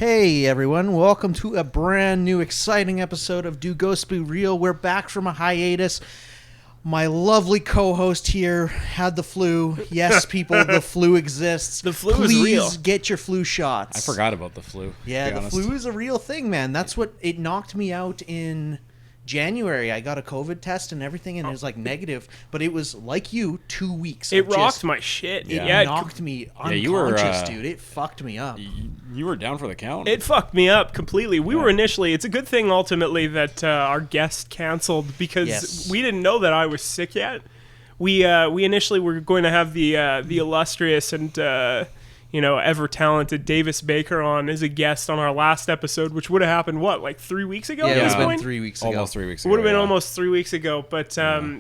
Hey everyone, welcome to a brand new exciting episode of Do Ghosts Be Real. We're back from a hiatus. My lovely co-host here had the flu. Yes, people, the flu exists. The flu is real. Please get your flu shots. I forgot about the flu. Yeah, the flu is a real thing, man. That's what it knocked me out in January. I got a COVID test and everything, and it was like negative, but it was like you, 2 weeks. It rocked my shit. It knocked me unconscious, you were, dude. It fucked me up. You were down for the count. It fucked me up completely. We were initially, it's a good thing ultimately that our guest canceled because we didn't know that I was sick yet. We initially were going to have the illustrious and ever talented Davis Baker on as a guest on our last episode, which would have happened like 3 weeks ago. Yeah, at this it would have point? been 3 weeks ago. Almost 3 weeks ago. Would have been almost 3 weeks ago, but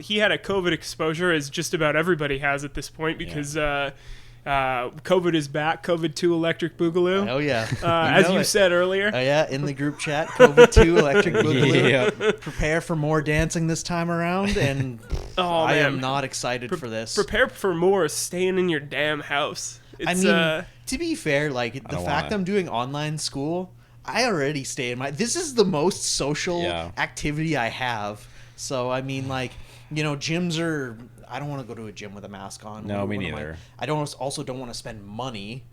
he had a COVID exposure, as just about everybody has at this point, because COVID is back. COVID-2 Electric Boogaloo. Oh yeah, as you said earlier. Oh yeah, in the group chat, COVID-2 Electric Boogaloo. Yep. Prepare for more dancing this time around, and I am not excited for this. Prepare for more staying in your damn house. It's, to be fair, like the fact I'm doing online school, I already stay in my. This is the most social activity I have. So I mean, like, gyms are. I don't want to go to a gym with a mask on. No, me neither. I don't want to spend money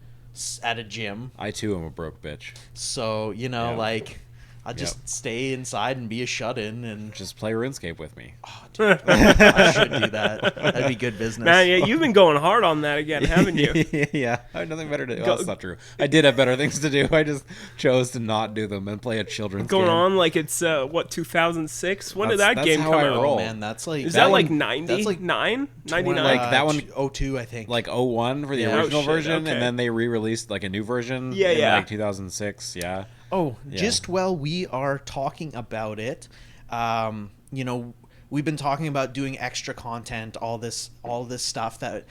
at a gym. I too am a broke bitch. So like. I'll just stay inside and be a shut-in and just play RuneScape with me. Oh, dude, I should do that. That'd be good business. Man, yeah, you've been going hard on that again, haven't you? Yeah, I have nothing better to do. Well, that's not true. I did have better things to do. I just chose to not do them and play a children's game. Going on like it's 2006. When did that game come out? Roll. Oh, man, that's like is that like 90? That's like 99? Like that one 02, I think. Like 01 for the original version, and then they re-released like a new version in like 2006. Yeah. Oh, just while we are talking about it, we've been talking about doing extra content, all this stuff that,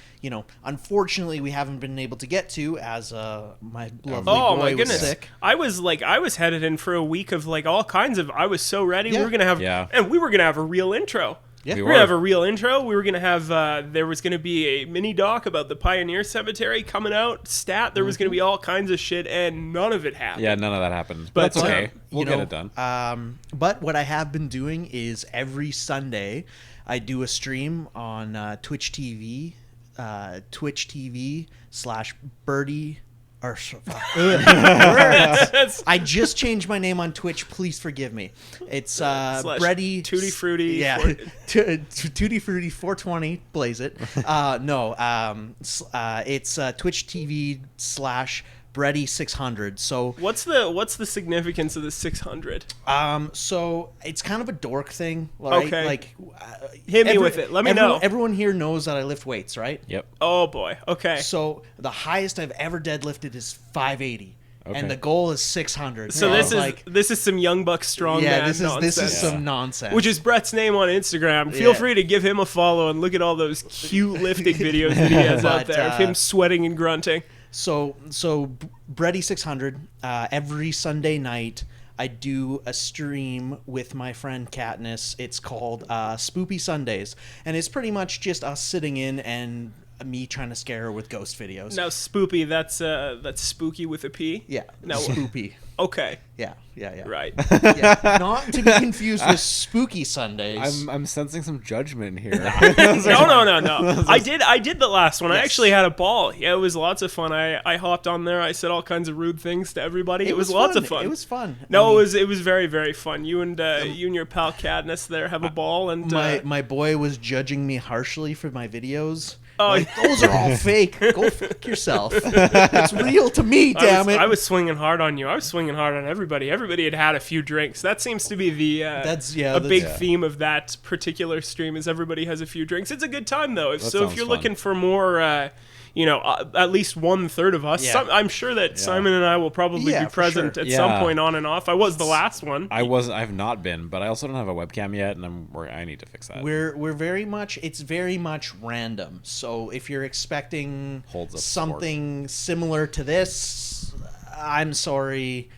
unfortunately we haven't been able to get to as my lovely boy was sick. I was headed in for a week of like all kinds of, I was so ready. We were going to have, and we were going to have a real intro. Yeah. We were going to have a real intro. We were going to have, there was going to be a mini doc about the Pioneer Cemetery coming out, There was going to be all kinds of shit, and none of it happened. Yeah, none of that happened. But that's okay. We'll get it done. But what I have been doing is every Sunday, I do a stream on Twitch TV, twitch.tv/birdie. I just changed my name on Twitch. Please forgive me. It's Breddy Tutti Frutti. Yeah, Tutti Frutti 420. Blaze it. It's Twitch TV / Breddy600. So what's the significance of the 600? So it's kind of a dork thing, right? Okay. Like, hit me with it. Let me know. Everyone here knows that I lift weights, right? Yep. Oh boy. Okay. So the highest I've ever deadlifted is 580. Okay. And the goal is 600. So this is some Young Buck strongman nonsense. This is some nonsense. Which is Brett's name on Instagram. Feel free to give him a follow and look at all those cute lifting videos that he has out there of him sweating and grunting. So Breddy600, every Sunday night I do a stream with my friend Katniss. It's called Spoopy Sundays, and it's pretty much just us sitting in and me trying to scare her with ghost videos. Now, spoopy, that's spooky with a P? Yeah, now, spoopy. Okay. Yeah. Right. Yeah. Not to be confused with Spooky Sundays. I'm sensing some judgment here. No. I did the last one. Yes. I actually had a ball. Yeah, it was lots of fun. I hopped on there. I said all kinds of rude things to everybody. It was lots of fun. It was fun. No, it was very, very fun. You and your pal Katniss there have a ball, and my boy was judging me harshly for my videos. Oh, like, those are all fake. Go fuck yourself. It's real to me, damn it. I was swinging hard on you. I was swinging hard on everybody. Everybody had a few drinks. That seems to be the big theme of that particular stream is everybody has a few drinks. It's a good time, though. If you're looking for more, at least 1/3 of us. Yeah. I'm sure that Simon and I will probably be present at some point on and off. I was the last one. I've not been, but I also don't have a webcam yet, and I need to fix that. We're very much. It's very much random. So if you're expecting something similar to this, I'm sorry.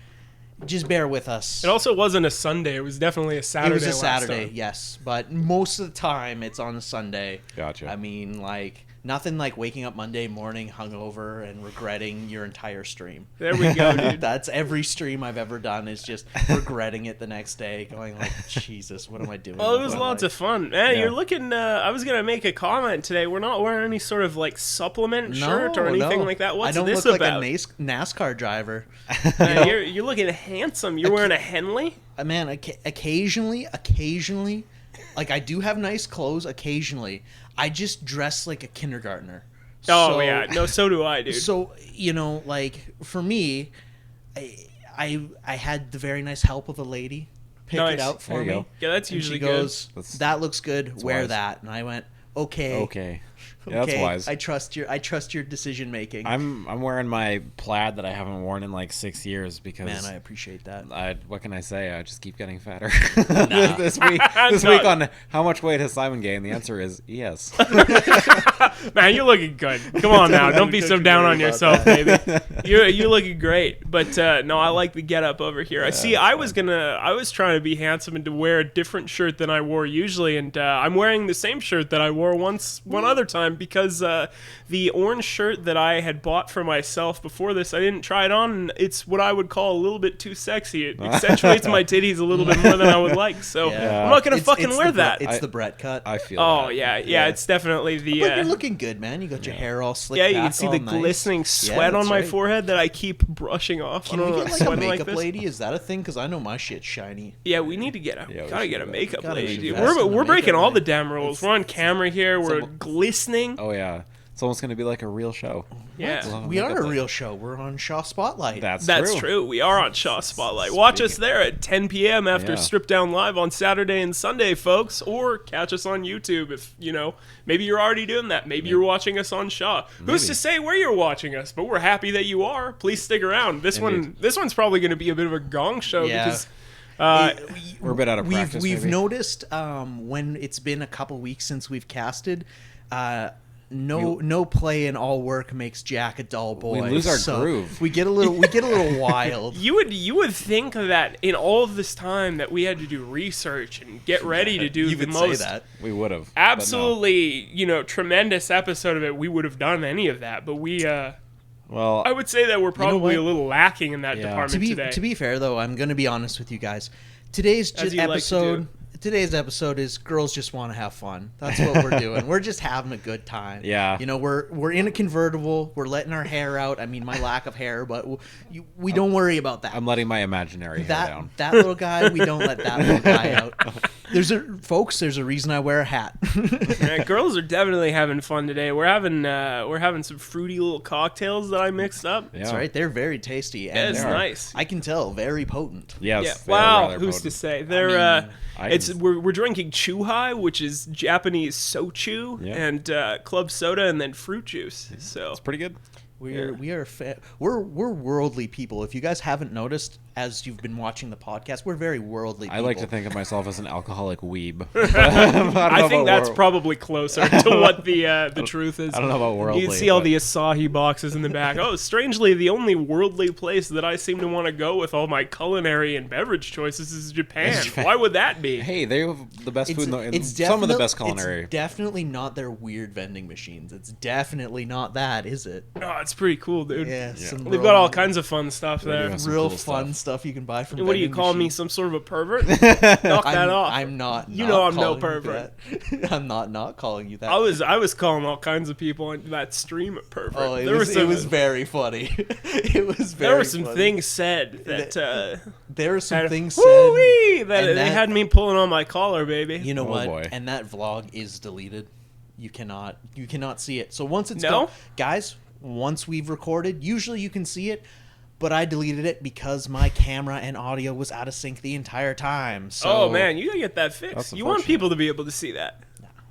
Just bear with us. It also wasn't a Sunday. It was definitely a Saturday. It was a Saturday, yes. But most of the time, it's on a Sunday. Gotcha. I mean, like, Nothing like waking up Monday morning hungover and regretting your entire stream. There we go, dude. That's every stream I've ever done is just regretting it the next day, going like, Jesus, what am I doing? Well, it was lots of fun. Man, you're looking, I was going to make a comment today. We're not wearing any sort of like supplement shirt or anything like that. What's this about? I don't look like a NASCAR driver. You're looking handsome. You're wearing a Henley? Man, occasionally, like I do have nice clothes occasionly. I just dress like a kindergartner. So do I, dude. So, like for me, I had the very nice help of a lady pick it out for me. Yeah, that's usually good. She goes, that looks good, wear that. And I went, okay. Yeah, that's wise. I trust your decision making. I'm wearing my plaid that I haven't worn in like 6 years because man, I appreciate that. What can I say? I just keep getting fatter. This week on how much weight has Simon gained? The answer is yes. Man, you're looking good. Come on now, don't be so down on yourself, baby. You're looking great. But no, I like the get up over here. I was trying to be handsome and to wear a different shirt than I wore usually, and I'm wearing the same shirt that I wore one other time. Because the orange shirt that I had bought for myself before this, I didn't try it on. And it's what I would call a little bit too sexy. It accentuates my titties a little bit more than I would like. So I'm not going to fucking wear that. It's the Brett cut. I feel that. Yeah. It's definitely the... But you're looking good, man. You got your hair all slicked back. Yeah, you can see the glistening sweat on my forehead that I keep brushing off. Can we get like a makeup lady? Is that a thing? Because I know my shit's shiny. Yeah, we need to get a makeup lady. We're breaking all the damn rules. We're on camera here. We're glistening. Oh, yeah. It's almost going to be like a real show. Yeah. We are a real show. We're on Shaw Spotlight. That's true. We are on Shaw Spotlight. Watch us there at 10 p.m. after Strip Down Live on Saturday and Sunday, folks. Or catch us on YouTube if, maybe you're already doing that. Maybe you're watching us on Shaw. Who's to say where you're watching us? But we're happy that you are. Please stick around. This one's probably going to be a bit of a gong show because... we're a bit out of practice. We've noticed when it's been a couple weeks since we've casted... No play and all work makes Jack a dull boy. We lose our groove. We get a little wild. You would think that in all of this time that we had to do research and get ready to do the most. Say that. We would have absolutely tremendous episode of it. We would have done any of that, but we. Well, I would say that we're probably a little lacking in that department today. To be fair, though, I'm going to be honest with you guys. Today's episode. Today's episode is Girls Just Want to Have Fun. That's what we're doing. We're just having a good time. Yeah. We're in a convertible. We're letting our hair out. I mean, my lack of hair, but we don't worry about that. I'm letting my imaginary hair down. That little guy, we don't let that little guy out. There's a reason I wear a hat. Yeah, girls are definitely having fun today. We're having some fruity little cocktails that I mixed up. Yeah. That's right. They're very tasty. And it's nice. I can tell. Very potent. Yes. Yeah. Wow. Who's to say? They're we're drinking Chuhai, which is Japanese sochu, and club soda, and then fruit juice. So it's pretty good. We're worldly people. If you guys haven't noticed, as you've been watching the podcast, we're very worldly people. I like to think of myself as an alcoholic weeb. I think that's probably closer to what the truth is. I don't know about worldly. You can see all the Asahi boxes in the back. Oh, strangely, the only worldly place that I seem to want to go with all my culinary and beverage choices is Japan. Why would that be? Hey, they have the best food and some of the best culinary. It's definitely not their weird vending machines. It's definitely not that, is it? Oh, it's pretty cool, dude. Yeah. They've got all kinds of fun stuff there. Real fun stuff you can buy from. What do you call me, some sort of a pervert? Knock that off. I'm not. You know I'm no pervert. I'm not calling you that. I was calling all kinds of people on that stream a pervert. Oh, it was very funny. It was very. There were some things said that. There were some things said that they had me pulling on my collar, baby. You know what? Boy. And that vlog is deleted. You cannot see it. So once it's done, guys. Once we've recorded, usually you can see it, but I deleted it because my camera and audio was out of sync the entire time. So, oh man, you gotta get that fixed. You want people to be able to see that.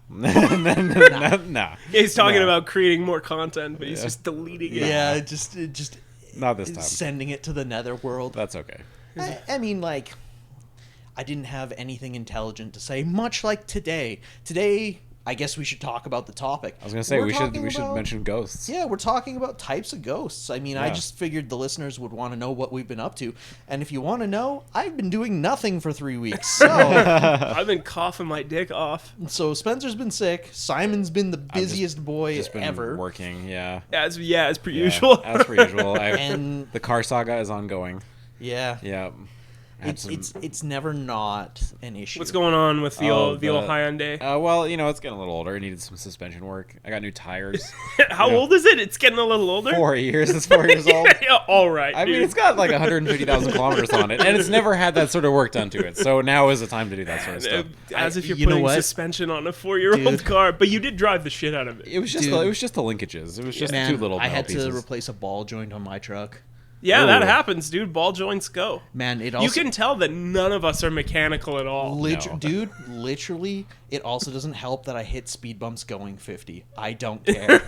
Nah. He's talking about creating more content, but he's just deleting it. Yeah, just not this time. Sending it to the netherworld. That's okay. I mean, I didn't have anything intelligent to say, much like today. Today, I guess we should talk about the topic. I was gonna say we should mention ghosts. Yeah, we're talking about types of ghosts. I mean, I just figured the listeners would want to know what we've been up to, and if you want to know, I've been doing nothing for 3 weeks. So I've been coughing my dick off. So Spencer's been sick. Simon's been the busiest boy just been ever. Working, as per usual. As per usual. And the car saga is ongoing. Yeah. Yeah. It's never not an issue. What's going on with the old Hyundai? Well, it's getting a little older. It needed some suspension work. I got new tires. How old is it? It's getting a little older? 4 years. It's 4 years old. Yeah, all right. I mean, it's got like 150,000 kilometers on it, and it's never had that sort of work done to it. So now is the time to do that sort of stuff. As if you're putting suspension on a 4-year-old car, but you did drive the shit out of it. It was just the linkages. It was just 2 little. I had pieces. to replace a ball joint on my truck. Yeah, that happens, dude. Ball joints go. Man, you can tell that none of us are mechanical at all. Dude, literally, it also doesn't help that I hit speed bumps going 50. I don't care.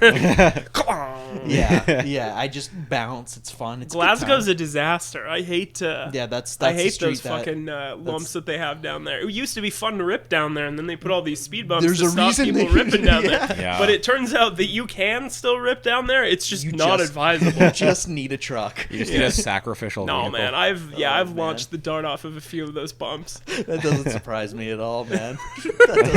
Yeah, I just bounce. It's fun. It's Glasgow's a disaster. I hate. I hate those fucking lumps that they have down there. It used to be fun to rip down there, and then they put all these speed bumps to stop people ripping down there. Yeah. But it turns out that you can still rip down there. It's just not advisable. You just need a truck. You just need a sacrificial vehicle. Man, I've launched the dart off of a few of those bumps. That doesn't surprise me at all, man. That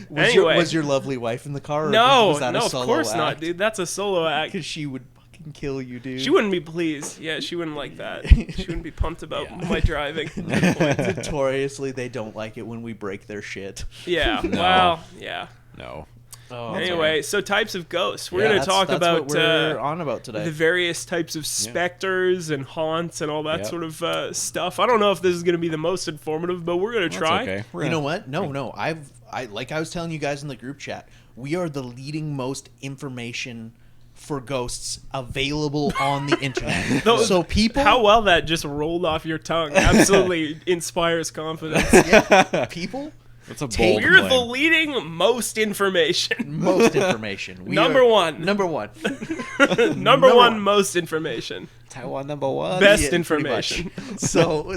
doesn't was your lovely wife in the car? Or was that a of solo course act? Not, dude. That's a solo act. Because she would fucking kill you, dude. She wouldn't be pleased. Yeah, she wouldn't like that. She wouldn't be pumped about my driving. Notoriously, they don't like it when we break their shit. Yeah. No. Well, yeah. No. Oh, anyway, so types of ghosts. We're going to talk about what we're on about today. The various types of specters and haunts and all that sort of stuff. I don't know if this is going to be the most informative, but we're going to try. Okay. You know what? No. I like I was telling you guys in the group chat, we are the leading most information for ghosts available on the internet. So people, how well that just rolled off your tongue absolutely inspires confidence. Yeah, people. It's a bold We're claim. the leading most information. Most information. Number one. Number one most information. Taiwan number 1. Best information. So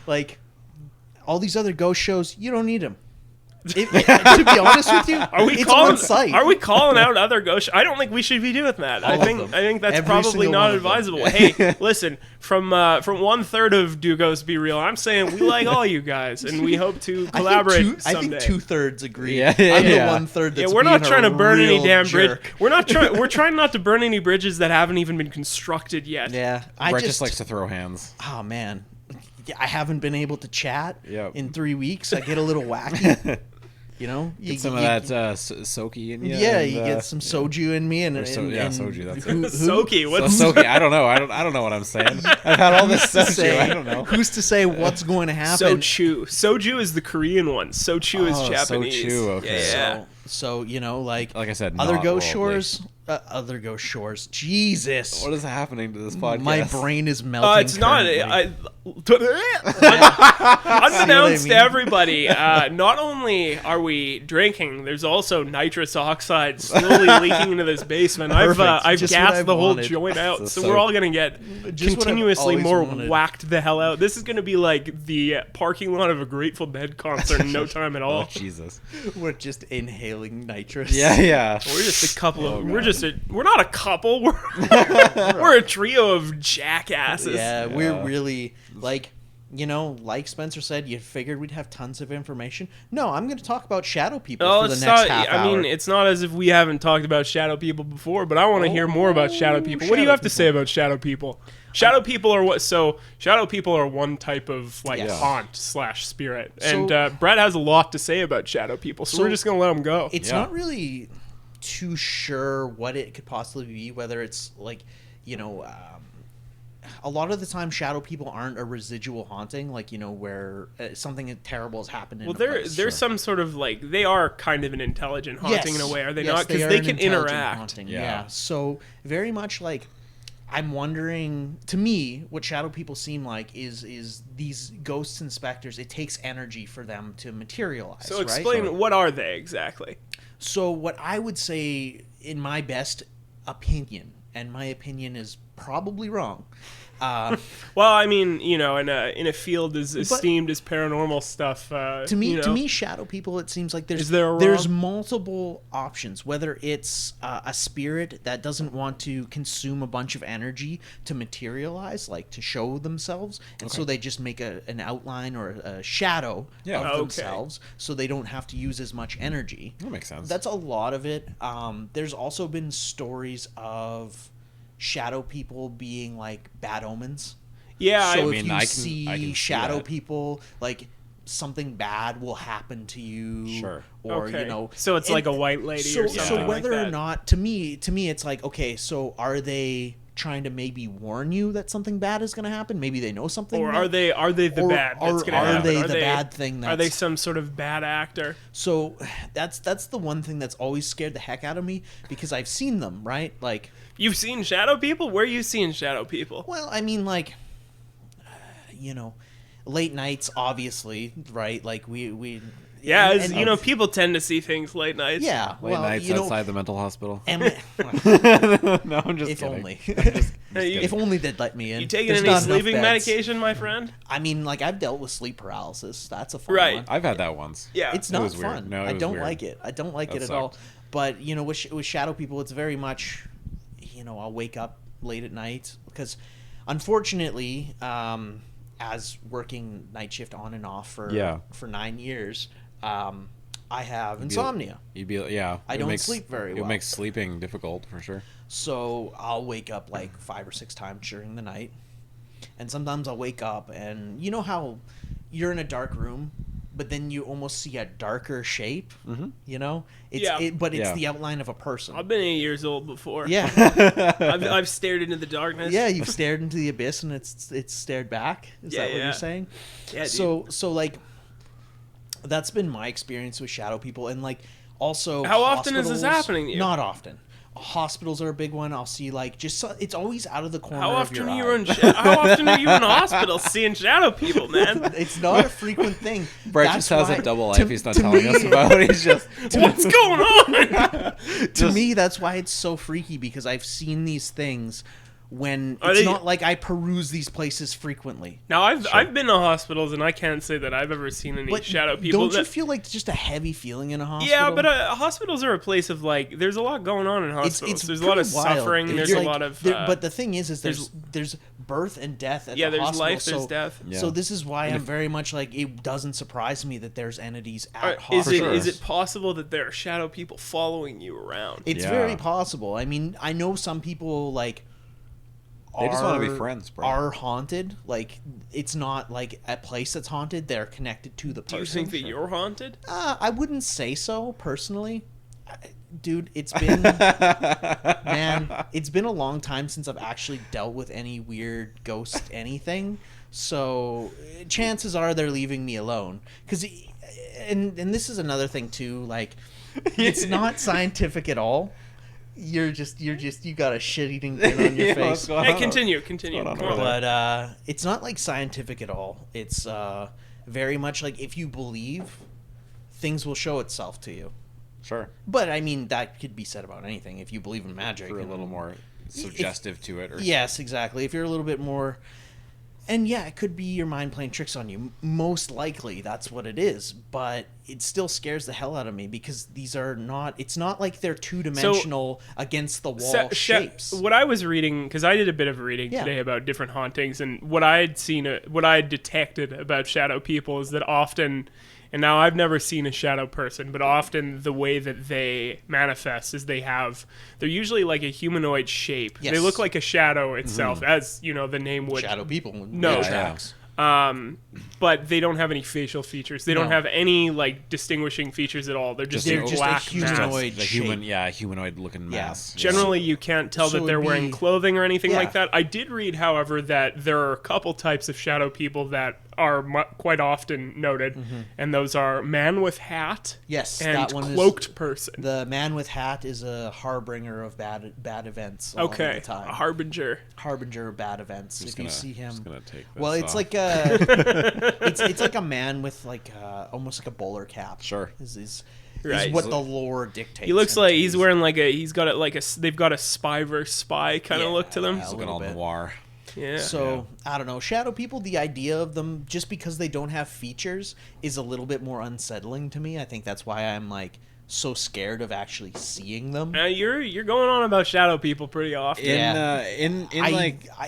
like all these other ghost shows, you don't need them. To be honest with you, on site. Are we calling out other ghosts? I don't think we should be doing that. I think that's probably not advisable. Hey, listen, from 1/3 of Do Ghosts Be Real, I'm saying we like all you guys, and we hope to collaborate someday. I think 2/3 agree. Yeah. I'm the 1/3 that's we're not trying to burn any damn jerk. bridge. We're trying not to burn any bridges that haven't even been constructed yet. Yeah, Brett just likes to throw hands. Oh man. I haven't been able to chat in 3 weeks. I get a little wacky. You get some of that soki in you. Yeah, you get some soju in me, and soju. That's soki. What's soki? I don't know. I don't know what I'm saying. I've had all this soju. I don't know. Who's to say what's going to happen? Soju is the Korean one. Sochu is Japanese. Sochu, okay. Yeah. So like I said, other ghost shores. Other ghost shores. Jesus, what is happening to this podcast? My brain is melting. It's not. Unbeknownst to everybody, not only are we drinking, there's also nitrous oxide slowly leaking into this basement. I've gassed the whole joint out, so we're all gonna get continuously more whacked the hell out. This is gonna be like the parking lot of a Grateful Dead concert in no time at all. Oh, Jesus, we're just inhaling nitrous. Yeah. We're just a couple of. We're not a couple. We're a trio of jackasses. Yeah, we're really like Spencer said, you figured we'd have tons of information. No, I'm going to talk about shadow people for the next half hour. I mean, it's not as if we haven't talked about shadow people before, but I want to hear more about shadow people. What do you have to say about shadow people? Shadow people are what? So shadow people are one type of haunt/spirit, and Brett has a lot to say about shadow people, so we're just going to let him go. It's not really too sure what it could possibly be, whether it's like a lot of the time shadow people aren't a residual haunting, like where something terrible has happened in there's some sort of like, they are kind of an intelligent haunting in a way, are they not? Because they can interact. Haunting, yeah, so very much like, I'm wondering, to me, what shadow people seem like is these ghosts and specters. It takes energy for them to materialize. So explain, what are they exactly? So what I would say, in my best opinion, and my opinion is probably wrong. Well, I mean, in a field as esteemed as paranormal stuff. To me, shadow people, it seems like there's multiple options. Whether it's a spirit that doesn't want to consume a bunch of energy to materialize, like to show themselves, and so they just make an outline or a shadow of themselves, so they don't have to use as much energy. That makes sense. That's a lot of it. There's also been stories of shadow people being like bad omens. Yeah, so if you see shadow people, like something bad will happen to you. Sure. Or so it's like a white lady or something. So whether like that. or not, to me, it's like, okay, so are they trying to maybe warn you that something bad is going to happen? Maybe they know something. Or are they the bad that's going to happen? Are they the bad thing? Are they some sort of bad actor? So that's the one thing that's always scared the heck out of me, because I've seen them, right? Like, you've seen shadow people? Where are you seeing shadow people? Well, I mean, like, late nights, obviously, right? Like we yeah, people tend to see things late nights. Yeah, late nights outside the mental hospital. No, I'm just if kidding. only. Hey, if only they'd let me in. You taking any sleeping medication, my friend? I mean, like, I've dealt with sleep paralysis. That's a fun one. I've had that once. Yeah, it's not fun. Weird. No, I don't weird. like it. I don't like it at all. But with shadow people, it's very much, I'll wake up late at night because, unfortunately, as working night shift on and off for 9 years, I have insomnia. I don't sleep very well. It makes sleeping difficult for sure. So I'll wake up like 5 or 6 times during the night, and sometimes I'll wake up and you know how you're in a dark room, but then you almost see a darker shape. Mm-hmm. It's the outline of a person. I've been 8 years old before. Yeah, I've stared into the darkness. Yeah, you've stared into the abyss and it's stared back. Is that what you're saying? Yeah. So like, that's been my experience with shadow people, and like also. How often is this happening to you? Not often. Hospitals are a big one. I'll see like it's always out of the corner How of your eye. How often are you in hospitals seeing shadow people, man? It's not a frequent thing. Brett just has a double life he's not telling us about. He's just what's going on? To me, that's why it's so freaky, because I've seen these things when it's not like I peruse these places frequently. Now, I've been to hospitals, and I can't say that I've ever seen any shadow people. Don't you feel like just a heavy feeling in a hospital? Yeah, but hospitals are a place of, like, there's a lot going on in hospitals. There's a lot of suffering. There's a lot of... but the thing is there's birth and death at the hospital. Yeah, there's life, there's death. Yeah. So this is why I'm very much like, it doesn't surprise me that there's entities at hospitals. Is it possible that there are shadow people following you around? It's very possible. I mean, I know some people, like... They just want to be friends, bro. Are haunted. Like, it's not like a place that's haunted. They're connected to the person. Do you think that you're haunted? I wouldn't say so, personally. Dude, it's been... man, it's been a long time since I've actually dealt with any weird ghost anything. So, chances are they're leaving me alone. Because... And this is another thing, too. Like, it's not scientific at all. You got a shit-eating grin on your face. Hey, continue. But it's not like scientific at all. It's very much like, if you believe, things will show itself to you. Sure. But I mean, that could be said about anything. If you believe in magic, for a little more suggestive to it. Yes, exactly. If you're a little bit more. And yeah, it could be your mind playing tricks on you. Most likely, that's what it is. But it still scares the hell out of me, because these are not... It's not like they're two-dimensional against the wall shapes. What I was reading, because I did a bit of reading today about different hauntings, and what I had detected about shadow people is that often... And now I've never seen a shadow person, but often the way that they manifest is they're usually like a humanoid shape. Yes. They look like a shadow itself, as the name would. Shadow people. No. Tracks. But they don't have any facial features. They don't have any like distinguishing features at all. They're just a black humanoid shape. Humanoid looking mass. Generally, you can't tell that they're wearing clothing or anything like that. I did read, however, that there are a couple types of shadow people that are quite often noted, and those are man with hat, and that one cloaked person. The man with hat is a harbinger of bad events. Okay, the time. A harbinger of bad events. If you see him, it's like a it's like a man with like almost like a bowler cap. Sure. Right. is what the lore dictates. He looks like he's wearing like they've got a spy versus spy kind of look to them. It's looking all noir. Yeah. So, I don't know. Shadow people, the idea of them, just because they don't have features, is a little bit more unsettling to me. I think that's why I'm, like, so scared of actually seeing them. You're going on about shadow people pretty often.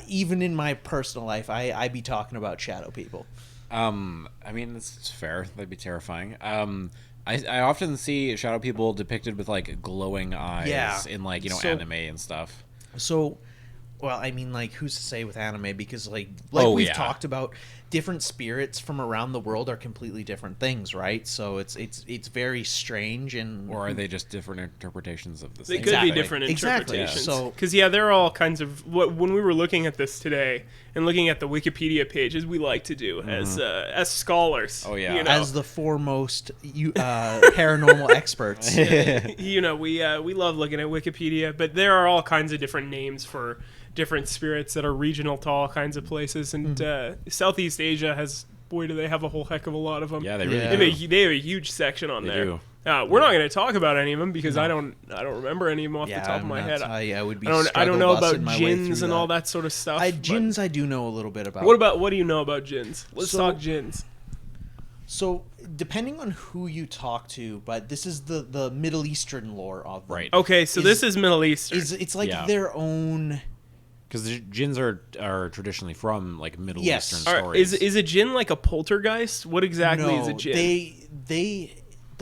Even in my personal life, I be talking about shadow people. I mean, it's fair. That'd be terrifying. I often see shadow people depicted with, like, glowing eyes in, like, anime and stuff. So... Well, I mean, like, who's to say with anime? Because, we've talked about, different spirits from around the world are completely different things, right? So it's very strange, and or are they just different interpretations of the same? They could be different interpretations. Exactly. So, because there are all kinds of when we were looking at this today and looking at the Wikipedia pages, we like to do as scholars. Oh yeah, as the foremost paranormal experts. We love looking at Wikipedia, but there are all kinds of different names for different spirits that are regional to all kinds of places, and Southeast Asia has, boy, do they have a whole heck of a lot of them. Yeah, they really do. They have a huge section on there. Do. We're not going to talk about any of them because I don't remember any of them off the top of my head. I would be. I don't know about jinns and all that sort of stuff. Jinns, I do know a little bit about. What do you know about jinns? Let's talk jinns. So, depending on who you talk to, but this is the Middle Eastern lore of them. Right. Okay, so this is Middle Eastern. It's like their own. Because the jinns are traditionally from, like, Middle Eastern stories. Is a jinn like a poltergeist? What exactly is a jinn? The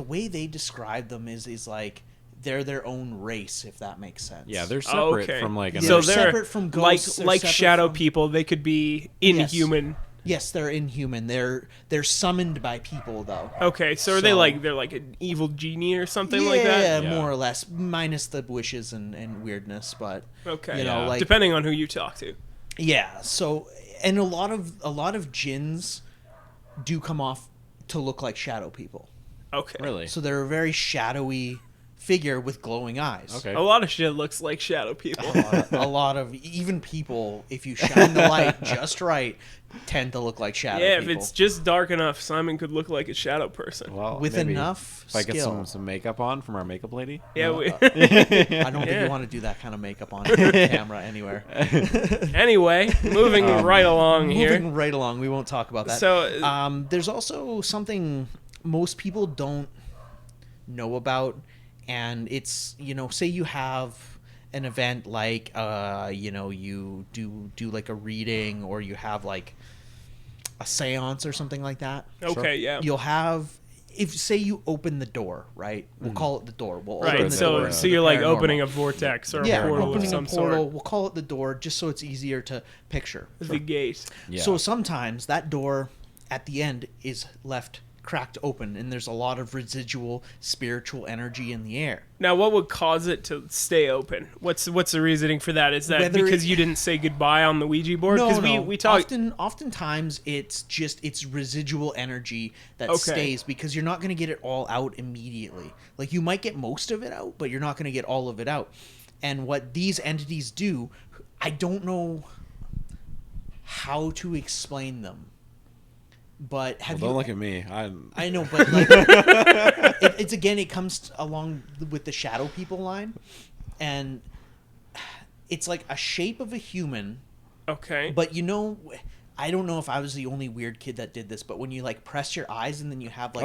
way they describe them is like they're their own race, if that makes sense. Yeah, they're separate from, like... So they're separate from ghosts. Like shadow people, they could be inhuman. Yes, they're inhuman. They're summoned by people, though. Okay, so are they they're like an evil genie or something like that? Yeah, more or less, minus the wishes and weirdness, but okay, like, depending on who you talk to. Yeah. So, and a lot of jinns do come off to look like shadow people. Okay. Really? So they're a very shadowy figure with glowing eyes. Okay. A lot of shit looks like shadow people. A lot of even people, if you shine the light just right, tend to look like shadow people. Yeah, if it's just dark enough, Simon could look like a shadow person. Well, with enough if I get skill. some makeup on from our makeup lady. Yeah, I don't think you want to do that kind of makeup on camera anywhere. Anyway, moving right along here. Moving right along, we won't talk about that. So, there's also something most people don't know about, and it's, say you have an event like, you do like a reading, or you have like a seance or something like that. Okay, yeah. You'll have, if say you open the door, right? We'll call it the door. We'll open the door. So you're like opening a vortex or a portal of some sort. We'll call it the door just so it's easier to picture. The gate. Yeah. So sometimes that door at the end is left cracked open, and there's a lot of residual spiritual energy in the air. Now, what would cause it to stay open? What's the reasoning for that? Is that because you didn't say goodbye on the Ouija board? No. We talked. Oftentimes it's residual energy that stays, because you're not going to get it all out immediately. Like, you might get most of it out, but you're not going to get all of it out. And what these entities do, I don't know how to explain them. But don't look at me. I know, but like, it comes along with the shadow people line, and it's like a shape of a human. Okay. But I don't know if I was the only weird kid that did this, but when you like press your eyes and then you have like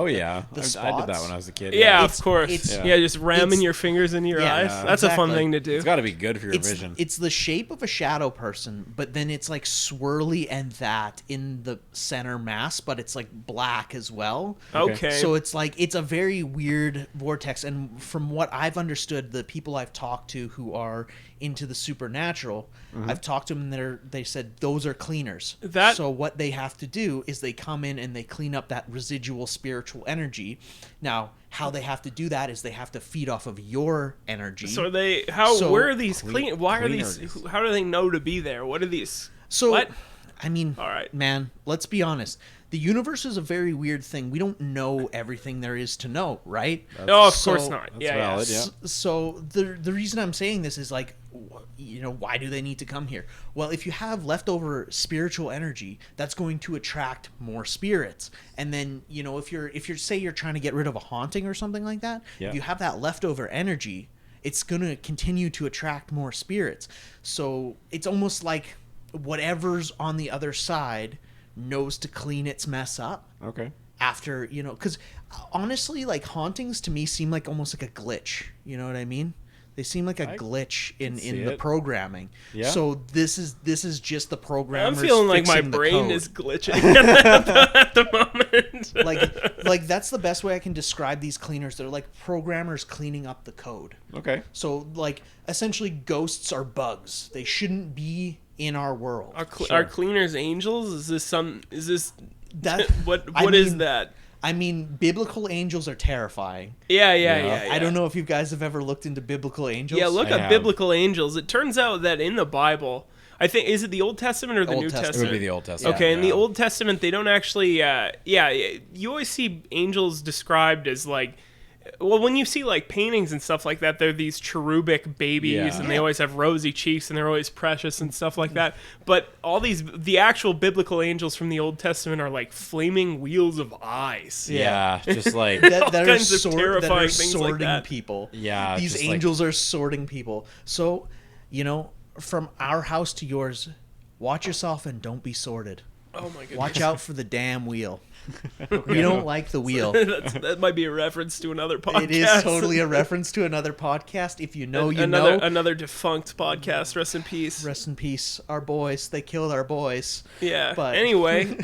the spots. I did that when I was a kid. Yeah, of course. Just ramming your fingers into your eyes. That's a fun thing to do. It's got to be good for your vision. It's the shape of a shadow person, but then it's like swirly and that in the center mass, but it's like black as well. Okay. So it's like, it's a very weird vortex, and from what I've understood, the people I've talked to who are into the supernatural, I've talked to them, and they said those are cleaners. So what they have to do is they come in and they clean up that residual spiritual energy. Now, how they have to do that is they have to feed off of your energy. So where are these clean? Why are these? How do they know to be there? What are these? So what? I mean, all right, man, let's be honest. The universe is a very weird thing. We don't know everything there is to know, right? No, of course not. That's valid, yeah. So the reason I'm saying this is like, why do they need to come here? Well, if you have leftover spiritual energy, that's going to attract more spirits. And then, if you're say you're trying to get rid of a haunting or something like that, if you have that leftover energy, it's going to continue to attract more spirits. So it's almost like whatever's on the other side knows to clean its mess up. Okay. After, because honestly, like, hauntings to me seem like almost like a glitch. You know what I mean? They seem like a glitch in the programming. Yeah. So this is just the programmers. I'm feeling like my brain is glitching at the moment. like that's the best way I can describe these cleaners. They're like programmers cleaning up the code. Okay. So like essentially ghosts are bugs. They shouldn't be in our world. Are cleaners angels? Is this that what is that? I mean, biblical angels are terrifying. Yeah. I don't know if you guys have ever looked into biblical angels. Yeah, look up biblical angels. It turns out that in the Bible, I think, is it the Old Testament or the New Testament? It would be the Old Testament. Okay, in the Old Testament, they don't actually, you always see angels described as like, well, when you see like paintings and stuff like that, they're these cherubic babies, and they always have rosy cheeks, and they're always precious and stuff like that. But the actual biblical angels from the Old Testament are like flaming wheels of eyes. Yeah, just like that are terrifying things sorting like that. people. Yeah, these angels are sorting people. So, from our house to yours, watch yourself and don't be sorted. Oh my goodness! Watch out for the damn wheel. We don't like the wheel. That might be a reference to another podcast. It is totally a reference to another podcast. If you know, another defunct podcast. Rest in peace. Rest in peace. Our boys. They killed our boys. Yeah. But anyway,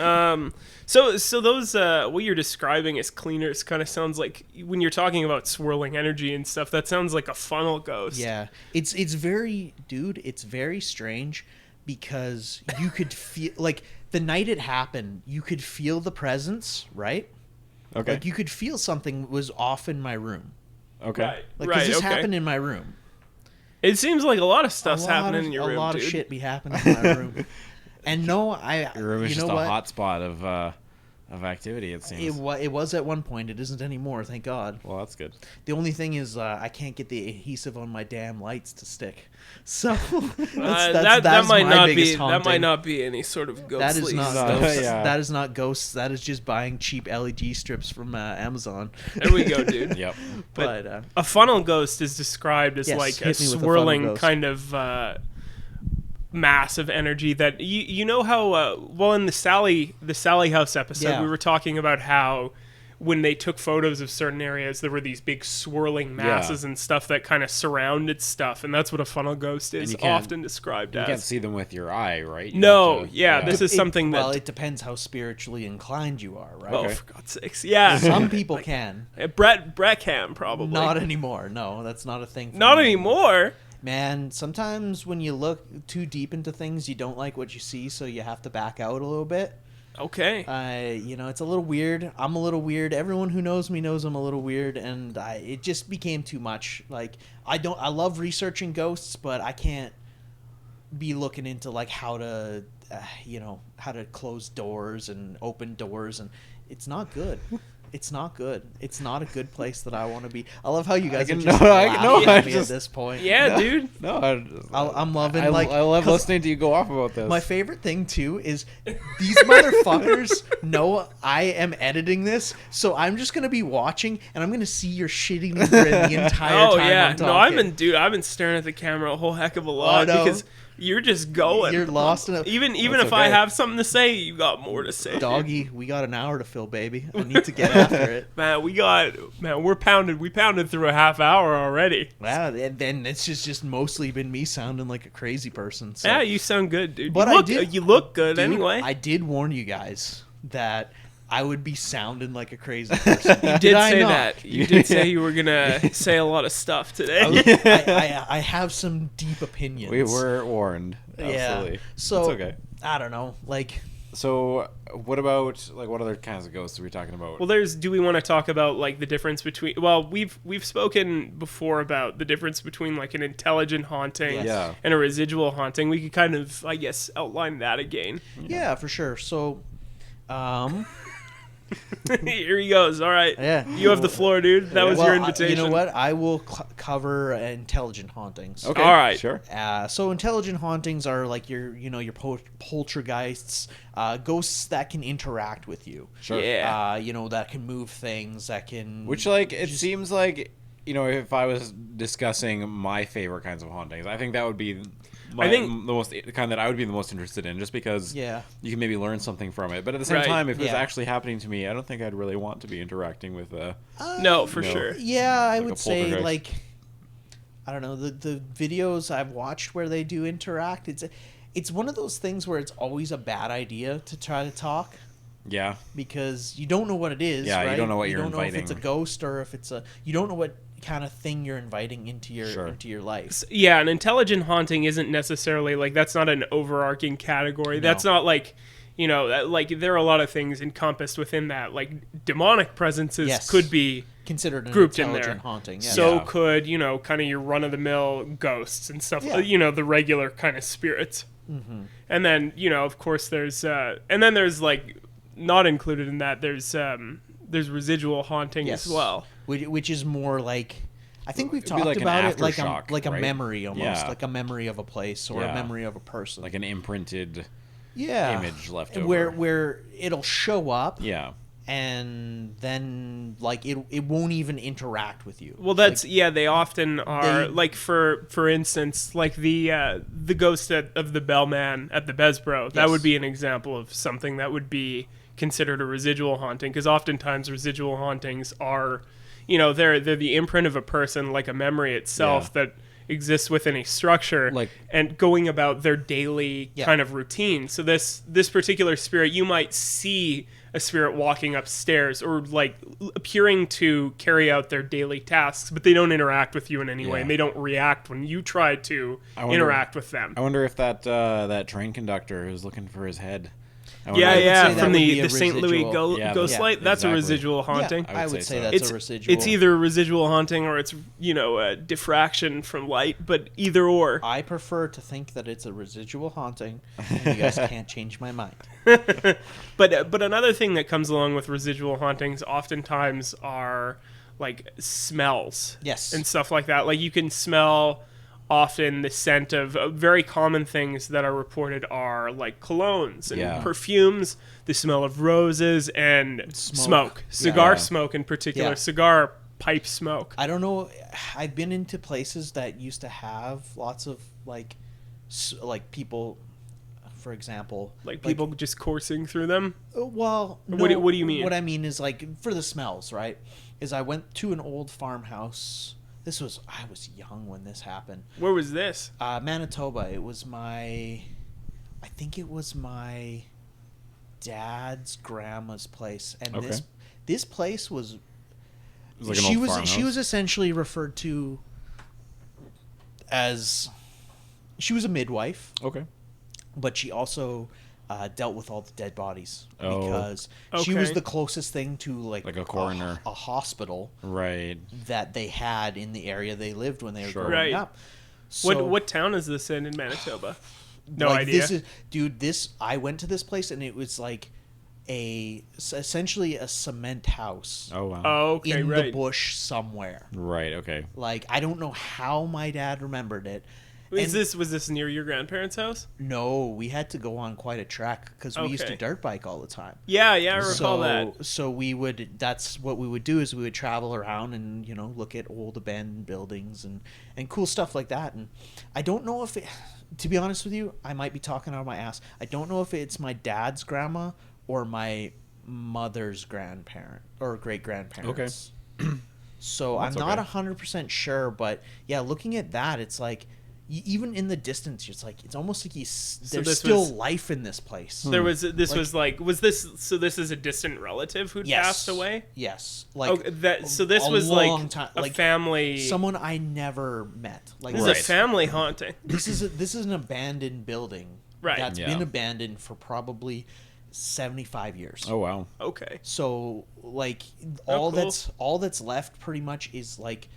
so those what you're describing as cleaners kind of sounds like, when you're talking about swirling energy and stuff, that sounds like a funnel ghost. Yeah. It's very, dude. It's very strange because you could feel like. The night it happened, you could feel the presence, right? Okay. Like you could feel something was off in my room. Okay. Right. Like, because this happened in my room. It seems like a lot of stuff's happening in your room, A lot dude. of shit be happening in my room. And no, your room is just a hot spot of activity, it seems. It was at one point. It isn't anymore, thank God. Well, that's good. The only thing is I can't get the adhesive on my damn lights to stick. So that might not be any sort of ghostly. That is not ghosts. Yeah. That is not ghosts. That is just buying cheap LED strips from Amazon. There we go, dude. Yep. But a funnel ghost is described as like a swirling kind of mass of energy that you know how in the Sally House episode we were talking about how when they took photos of certain areas there were these big swirling masses and stuff that kind of surrounded stuff, and that's what a funnel ghost is often described as. You can't see them with your eye, right? This is something that... Well, it depends how spiritually inclined you are, right? Oh, for God's sakes. Yeah. Some people can. Brett can, probably. Not anymore. No, that's not a thing for Not me. anymore? Man, sometimes when you look too deep into things, you don't like what you see, so you have to back out a little bit. Okay. It's a little weird. I'm a little weird. Everyone who knows me knows I'm a little weird, and it just became too much. Like, I love researching ghosts, but I can't be looking into like how to close doors and open doors, and it's not good. It's not good. It's not a good place that I want to be. I love how you guys are just laughing at me at this point. Yeah, dude. No, I'm loving I love listening to you go off about this. My favorite thing too is these motherfuckers know I am editing this, so I'm just gonna be watching and I'm gonna see your shitty grin the entire time. Oh yeah, I'm talking. I've been staring at the camera a whole heck of a lot because you're just going. You're lost in even if I have something to say, you got more to say. Doggy, we got an hour to fill, baby. I need to get after it. We pounded through a half hour already. Wow, then it's just mostly been me sounding like a crazy person. So. Yeah, you sound good, dude. But you look good dude, anyway. I did warn you guys that I would be sounding like a crazy person. You did say that. You did say you were gonna say a lot of stuff today. I have some deep opinions. We were warned. Absolutely. Yeah. So it's okay. I don't know. Like, So, what about like what other kinds of ghosts are we talking about? Well, do we want to talk about like the difference between? Well, we've spoken before about the difference between like an intelligent haunting and a residual haunting. We could kind of, I guess, outline that again. Yeah, for sure. So, here he goes. All right. Yeah. You have the floor, dude. That was your invitation. You know what? I will cover intelligent hauntings. Okay. All right. Sure. So intelligent hauntings are like your poltergeists, ghosts that can interact with you. Sure. Yeah. That can move things, that can... Which, like, it seems like, if I was discussing my favorite kinds of hauntings, I think that would be the kind that I would be the most interested in, just because you can maybe learn something from it. But at the same time, if it was actually happening to me, I don't think I'd really want to be interacting with no, for sure. Yeah, I would say, like, I don't know, the videos I've watched where they do interact, it's one of those things where it's always a bad idea to try to talk. Yeah. Because you don't know what it is, right? You don't know what you're inviting. You don't know if it's a ghost or if it's you don't know what kind of thing you're inviting into your life. Yeah, an intelligent haunting isn't necessarily like, that's not an overarching category. No. That's not like, like there are a lot of things encompassed within that. Like demonic presences could be considered an grouped intelligent in there. Haunting. Yeah. So could, kind of your run of the mill ghosts and stuff, the regular kind of spirits. Mm-hmm. And then, of course there's and then there's like, not included in that, there's residual haunting as well, which is more like, I think we've talked about it like a memory almost, like a memory of a place or a memory of a person, like an imprinted image left over, where it'll show up, and then like it won't even interact with you. Well, that's they often are like for instance, like the ghost of the bellman at the Besbro. That would be an example of something that would be considered a residual haunting, because oftentimes residual hauntings are, they're the imprint of a person, like a memory itself that exists within a structure, and going about their daily kind of routine. So this particular spirit, you might see a spirit walking upstairs or like appearing to carry out their daily tasks, but they don't interact with you in any way, and they don't react when you try to interact with them. I wonder if that train conductor is looking for his head. From the St. Louis Ghost Light, that's a residual haunting. I would say that's a residual. It's either a residual haunting or it's, a diffraction from light, but either or. I prefer to think that it's a residual haunting, and you guys can't change my mind. But another thing that comes along with residual hauntings oftentimes are, like, smells. Yes. And stuff like that. Like, you can smell... often the scent of very common things that are reported are like colognes and perfumes, the smell of roses and smoke. Cigar smoke in particular, cigar pipe smoke. I don't know. I've been into places that used to have lots of like people, for example. Like people just coursing through them? Well, no, what do you mean? What I mean is like for the smells, right? Is I went to an old farmhouse. I was young when this happened. Where was this? Manitoba. I think it was my dad's grandma's place, and this place was like an old farmhouse? She was essentially referred to as, she was a midwife. Okay. But she also dealt with all the dead bodies because she was the closest thing to like a coroner, a hospital, right? That they had in the area they lived when they were growing up. So, what town is this in Manitoba? No idea. I went to this place and it was like essentially a cement house. Oh wow. Oh, okay, in the bush somewhere. Right. Okay. Like I don't know how my dad remembered it. Was this near your grandparents' house? No, we had to go on quite a trek because we used to dirt bike all the time. Yeah, I recall that. So that's what we would do is we would travel around and, look at old abandoned buildings and cool stuff like that. And I don't know if to be honest with you, I might be talking out of my ass. I don't know if it's my dad's grandma or my mother's grandparent or great-grandparents. Okay. So I'm not 100% sure, but yeah, looking at that, it's like, even in the distance, it's almost like there's still life in this place. This is a distant relative who'd passed away? Yes. This was like a family, someone I never met. Like this is a family haunting. This is an abandoned building. Right. That's been abandoned for probably 75 years. Oh wow. Okay. So like all that's left pretty much is like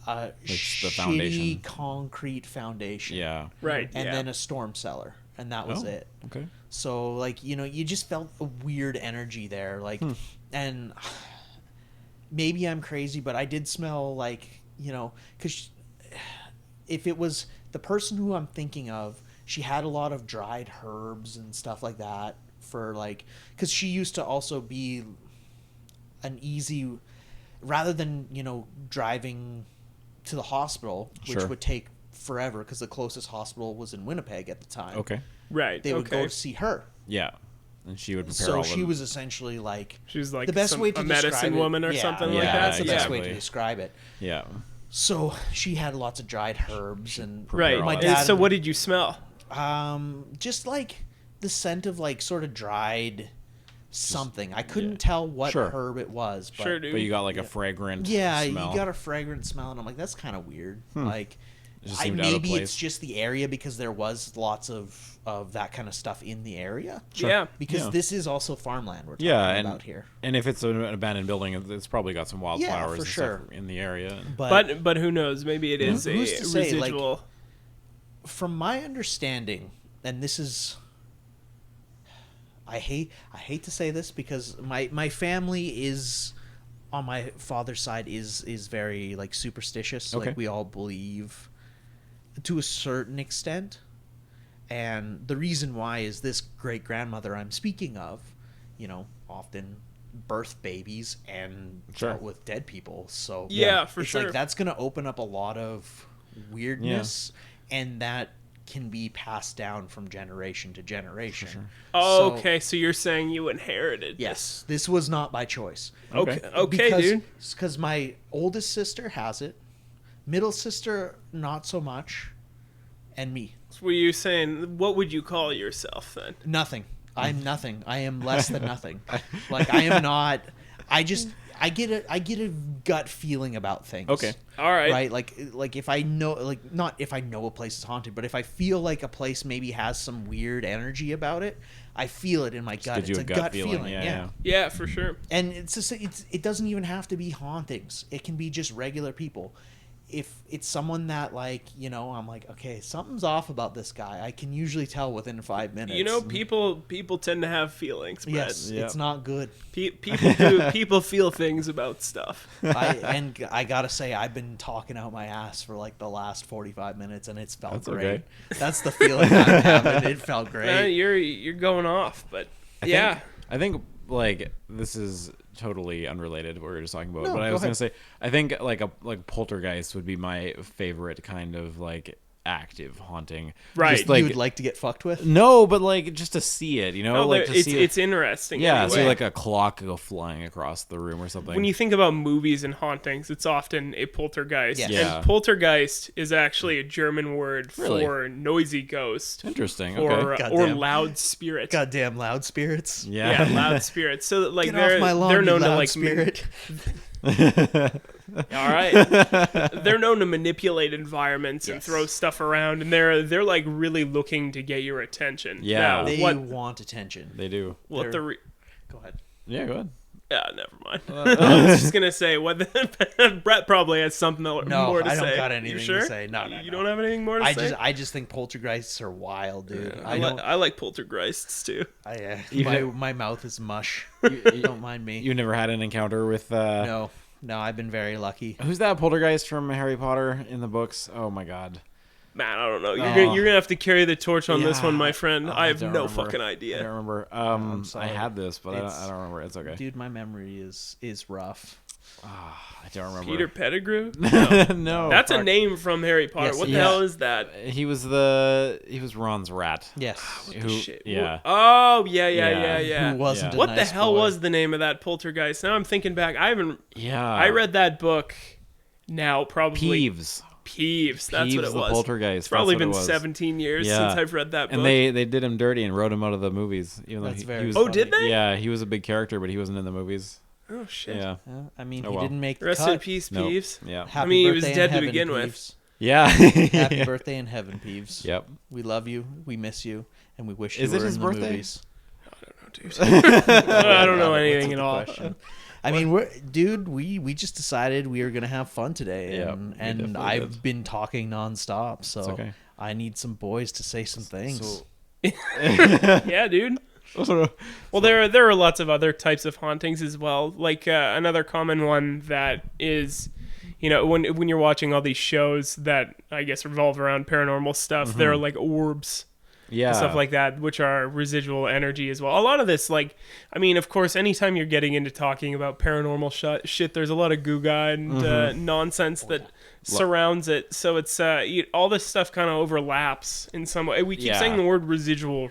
a shitty foundation. concrete foundation. Yeah. Right. And then a storm cellar, and that was it. Okay. So like, you know, you just felt a weird energy there, like, and maybe I'm crazy, but I did smell like, you know, because if it was the person who I'm thinking of, she had a lot of dried herbs and stuff like that for like, because she used to also be an easy, rather than, you know, driving to the hospital, which would take forever because the closest hospital was in Winnipeg at the time. Okay. Right. They would go to see her. Yeah. And she would prepare So all she the... was essentially like... She was like the best way to a describe medicine it, woman or something like that. That's the best exactly. way to describe it. Yeah. So she had lots of dried herbs and... Right. My And dad... so what did you smell? Just like the scent of like sort of dried something. I couldn't tell what herb it was. But, Sure, dude. But you got like a fragrant smell. you got a fragrant smell, and I'm like, that's kind of weird. Like, It just seemed out of maybe place. it's just the area because there was lots of that kind of stuff in the area. Yeah. Because this is also farmland we're talking about here. And if it's an abandoned building, it's probably got some wildflowers for and sure. stuff in the area. But who knows? Maybe it is a who's to say, like, residual. From my understanding, and this is... I hate to say this because my family is... on my father's side is very like superstitious. Okay. Like we all believe to a certain extent. And the reason why is this great grandmother I'm speaking of, you know, often birthed babies and dealt with dead people. So Yeah, for it's sure. like that's gonna open up a lot of weirdness, and that can be passed down from generation to generation. Oh, So- okay, so you're saying you inherited Yes, this was not by choice. this. Okay, dude. Because my oldest sister has it, middle sister not so much, and me. So were you saying, what would you call yourself then? Nothing. I'm nothing. I am less than nothing. Like I am not. I get a gut feeling about things. Okay. All right. Right, like if I know, like not if I know a place is haunted, but if I feel like a place maybe has some weird energy about it, I feel it in my gut. gives you It's a a gut gut feeling, feeling. yeah. Yeah, for sure. And it doesn't even have to be hauntings. It can be just regular people. If it's someone that, like, you know, I'm like, okay, something's off about this guy. I can usually tell within 5 minutes. You know, people tend to have feelings, Brett. yes, it's not good. People feel things about stuff. I gotta say, I've been talking out my ass for like the last 45 minutes, and it's felt That's great. okay. That's the feeling I'm having. It felt great. You're going off, but I think like this is totally unrelated to what we were just talking about. No, but I go was ahead. gonna say I think like Poltergeist would be my favorite kind of like active haunting. Right. Just, like, you would like to get fucked with? no, but like just to see it, you know, like to see it's interesting. yeah, anyway. see like a clock go flying across the room or something. When you think about movies and hauntings, it's often a poltergeist. Yes. Yeah. And poltergeist is actually a German word Really? for noisy ghost Interesting. or Okay. or Goddamn. loud spirit. Goddamn loud spirits. Yeah, Yeah. loud spirits. So that, like Get off my lawn, they're you known to loud like spirit. all right. They're known to manipulate environments and Yes. throw stuff around, and they're like really looking to get your attention. Yeah. Now, They what want attention. They do. what the Go ahead. Yeah, go ahead. yeah, never mind. I was just gonna say what Brett probably has something more to I say. don't got You anything sure? to say. No. You don't have anything more to say. I just think poltergeists are wild, dude. I like poltergeists too. My mouth is mush. You don't mind me. You never had an encounter with No, I've been very lucky. who's that poltergeist from Harry Potter in the books? Oh my god. Man, I don't know. Oh. You're gonna have to carry the torch on this Yeah. one, my friend. I have don't no remember. fucking I idea. don't remember. I'm I sorry. had this, but I It's- don't remember. It's okay. Dude, my memory is rough. I don't remember. Peter Pettigrew? No. That's a fuck. name from Harry Potter. Yes, What the yeah. hell is that? He was Ron's rat. Yes. Who, Shit. yeah. Oh, yeah. Who wasn't Yeah. a What the nice hell boy. was the name of that poltergeist? Now I'm thinking back. Yeah. I read that book now, probably. Peeves. That's what Peeves it the was. poltergeist. It's probably That's what been it was. 17 years Yeah. since I've read that book. And they did him dirty and wrote him out of the movies. Even though That's he very was. Oh, did they? Yeah, he was a big character, but he wasn't in the movies. Oh, shit. Yeah. I mean, Oh, he well. didn't make the Rest cut. in peace, Nope. Peeves. Yeah. Happy mean, he was birthday in dead to heaven, begin with. Peeves. Yeah. Happy birthday in heaven, Peeves. Yep. We love you. We miss you, and we wish you Is it were his in the birthday? movies. dude. I don't know anything at all. I mean, we just decided we were gonna have fun today, and I've been talking nonstop, so okay. I need some boys to say some things. Yeah, dude. Well, there are lots of other types of hauntings as well. Like another common one that is, when you're watching all these shows that I guess revolve around paranormal stuff, there are like orbs. Yeah. Stuff like that, which are residual energy as well. A lot of this, of course, anytime you're getting into talking about paranormal shit, there's a lot of goo-ga and nonsense that surrounds it. So it's all this stuff kind of overlaps in some way. We keep saying the word residual.